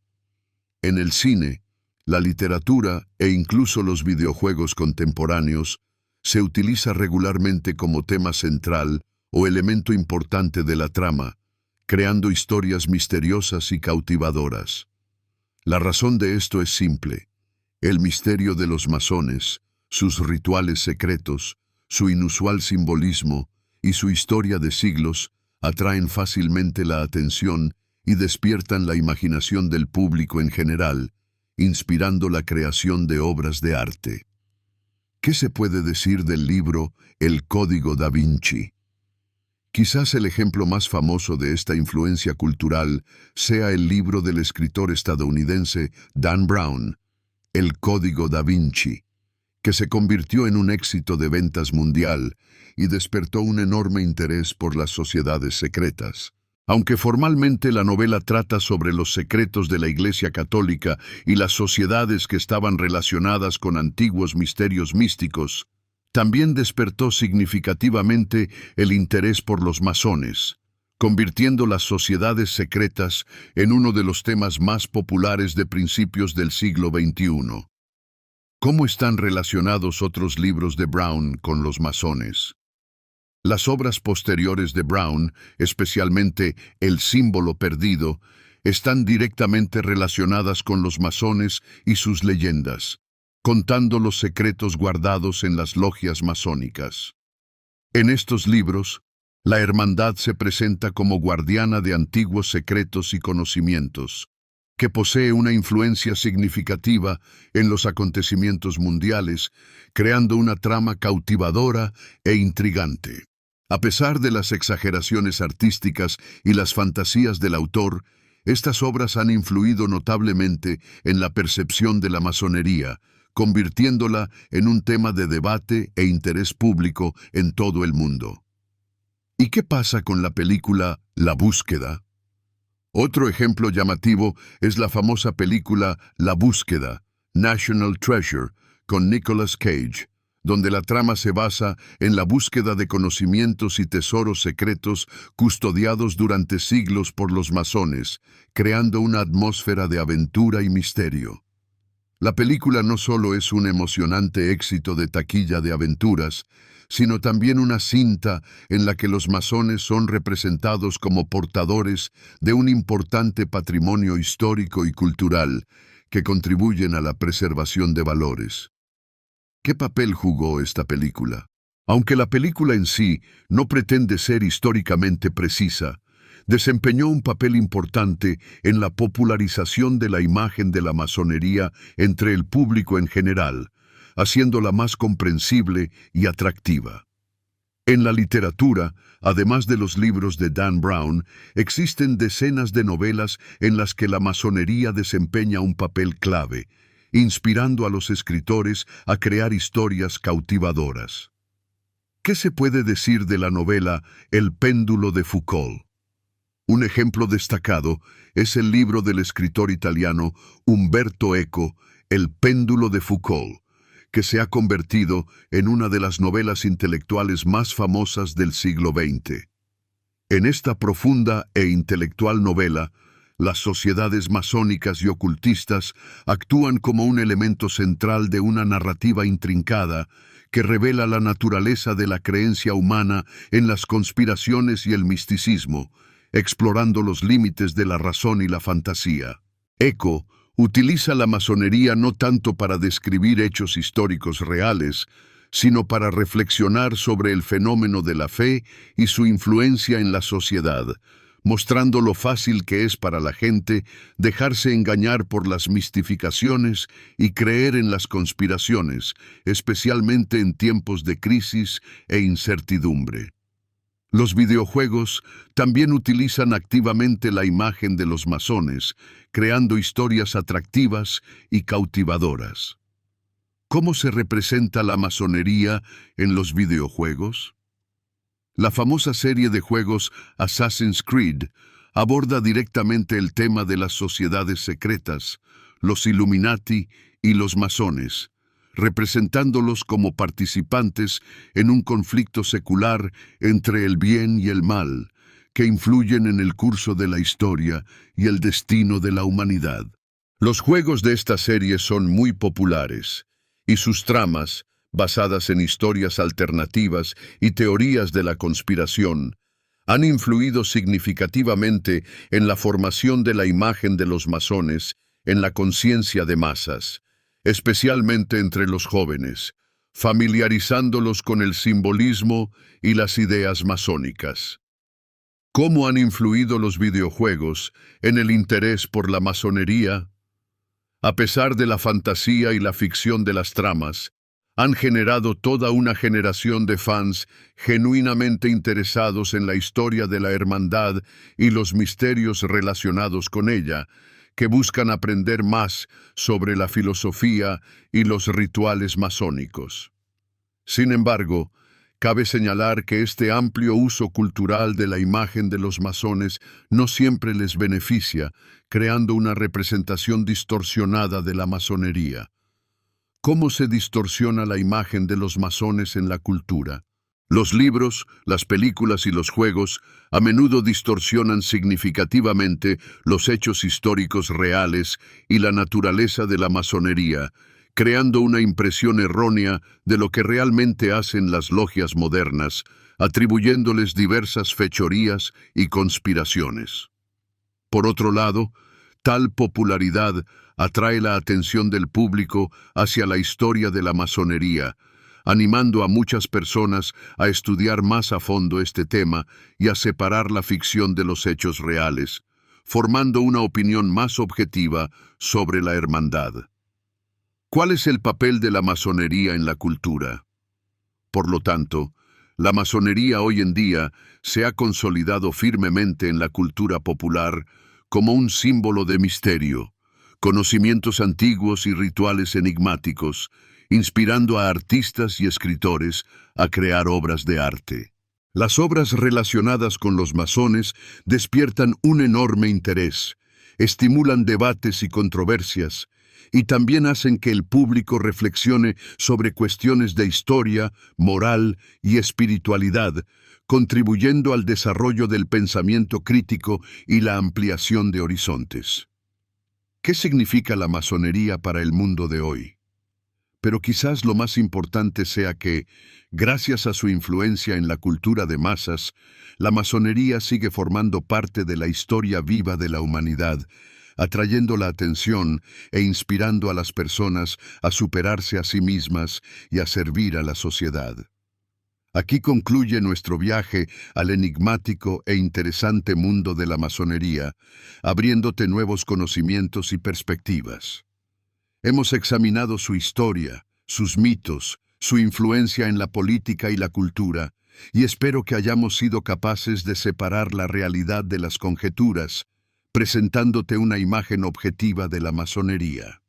En el cine, la literatura e incluso los videojuegos contemporáneos se utiliza regularmente como tema central o elemento importante de la trama, creando historias misteriosas y cautivadoras. La razón de esto es simple. El misterio de los masones, sus rituales secretos, su inusual simbolismo y su historia de siglos atraen fácilmente la atención y despiertan la imaginación del público en general, inspirando la creación de obras de arte. ¿Qué se puede decir del libro El Código da Vinci? Quizás el ejemplo más famoso de esta influencia cultural sea el libro del escritor estadounidense Dan Brown, El Código da Vinci, que se convirtió en un éxito de ventas mundial y despertó un enorme interés por las sociedades secretas. Aunque formalmente la novela trata sobre los secretos de la Iglesia Católica y las sociedades que estaban relacionadas con antiguos misterios místicos, también despertó significativamente el interés por los masones, convirtiendo las sociedades secretas en uno de los temas más populares de principios del siglo XXI. ¿Cómo están relacionados otros libros de Brown con los masones? Las obras posteriores de Brown, especialmente El símbolo perdido, están directamente relacionadas con los masones y sus leyendas, contando los secretos guardados en las logias masónicas. En estos libros, la hermandad se presenta como guardiana de antiguos secretos y conocimientos, que posee una influencia significativa en los acontecimientos mundiales, creando una trama cautivadora e intrigante. A pesar de las exageraciones artísticas y las fantasías del autor, estas obras han influido notablemente en la percepción de la masonería, convirtiéndola en un tema de debate e interés público en todo el mundo. ¿Y qué pasa con la película La Búsqueda? Otro ejemplo llamativo es la famosa película La Búsqueda, National Treasure, con Nicolas Cage, donde la trama se basa en la búsqueda de conocimientos y tesoros secretos custodiados durante siglos por los masones, creando una atmósfera de aventura y misterio. La película no solo es un emocionante éxito de taquilla de aventuras, sino también una cinta en la que los masones son representados como portadores de un importante patrimonio histórico y cultural que contribuyen a la preservación de valores. ¿Qué papel jugó esta película? Aunque la película en sí no pretende ser históricamente precisa, desempeñó un papel importante en la popularización de la imagen de la masonería entre el público en general, haciéndola más comprensible y atractiva. En la literatura, además de los libros de Dan Brown, existen decenas de novelas en las que la masonería desempeña un papel clave, inspirando a los escritores a crear historias cautivadoras. ¿Qué se puede decir de la novela El péndulo de Foucault? Un ejemplo destacado es el libro del escritor italiano Umberto Eco, El péndulo de Foucault, que se ha convertido en una de las novelas intelectuales más famosas del siglo XX. En esta profunda e intelectual novela, las sociedades masónicas y ocultistas actúan como un elemento central de una narrativa intrincada que revela la naturaleza de la creencia humana en las conspiraciones y el misticismo, explorando los límites de la razón y la fantasía. Eco utiliza la masonería no tanto para describir hechos históricos reales, sino para reflexionar sobre el fenómeno de la fe y su influencia en la sociedad, mostrando lo fácil que es para la gente dejarse engañar por las mistificaciones y creer en las conspiraciones, especialmente en tiempos de crisis e incertidumbre. Los videojuegos también utilizan activamente la imagen de los masones, creando historias atractivas y cautivadoras. ¿Cómo se representa la masonería en los videojuegos? La famosa serie de juegos Assassin's Creed aborda directamente el tema de las sociedades secretas, los Illuminati y los masones, representándolos como participantes en un conflicto secular entre el bien y el mal, que influyen en el curso de la historia y el destino de la humanidad. Los juegos de esta serie son muy populares, y sus tramas, basadas en historias alternativas y teorías de la conspiración, han influido significativamente en la formación de la imagen de los masones en la conciencia de masas, especialmente entre los jóvenes, familiarizándolos con el simbolismo y las ideas masónicas. ¿Cómo han influido los videojuegos en el interés por la masonería? A pesar de la fantasía y la ficción de las tramas, han generado toda una generación de fans genuinamente interesados en la historia de la hermandad y los misterios relacionados con ella, que buscan aprender más sobre la filosofía y los rituales masónicos. Sin embargo, cabe señalar que este amplio uso cultural de la imagen de los masones no siempre les beneficia, creando una representación distorsionada de la masonería. ¿Cómo se distorsiona la imagen de los masones en la cultura? Los libros, las películas y los juegos a menudo distorsionan significativamente los hechos históricos reales y la naturaleza de la masonería, creando una impresión errónea de lo que realmente hacen las logias modernas, atribuyéndoles diversas fechorías y conspiraciones. Por otro lado, tal popularidad atrae la atención del público hacia la historia de la masonería, animando a muchas personas a estudiar más a fondo este tema y a separar la ficción de los hechos reales, formando una opinión más objetiva sobre la hermandad. ¿Cuál es el papel de la masonería en la cultura? Por lo tanto, la masonería hoy en día se ha consolidado firmemente en la cultura popular como un símbolo de misterio, conocimientos antiguos y rituales enigmáticos, inspirando a artistas y escritores a crear obras de arte. Las obras relacionadas con los masones despiertan un enorme interés, estimulan debates y controversias, y también hacen que el público reflexione sobre cuestiones de historia, moral y espiritualidad, contribuyendo al desarrollo del pensamiento crítico y la ampliación de horizontes. ¿Qué significa la masonería para el mundo de hoy? Pero quizás lo más importante sea que, gracias a su influencia en la cultura de masas, la masonería sigue formando parte de la historia viva de la humanidad, atrayendo la atención e inspirando a las personas a superarse a sí mismas y a servir a la sociedad. Aquí concluye nuestro viaje al enigmático e interesante mundo de la masonería, abriéndote nuevos conocimientos y perspectivas. Hemos examinado su historia, sus mitos, su influencia en la política y la cultura, y espero que hayamos sido capaces de separar la realidad de las conjeturas, presentándote una imagen objetiva de la masonería.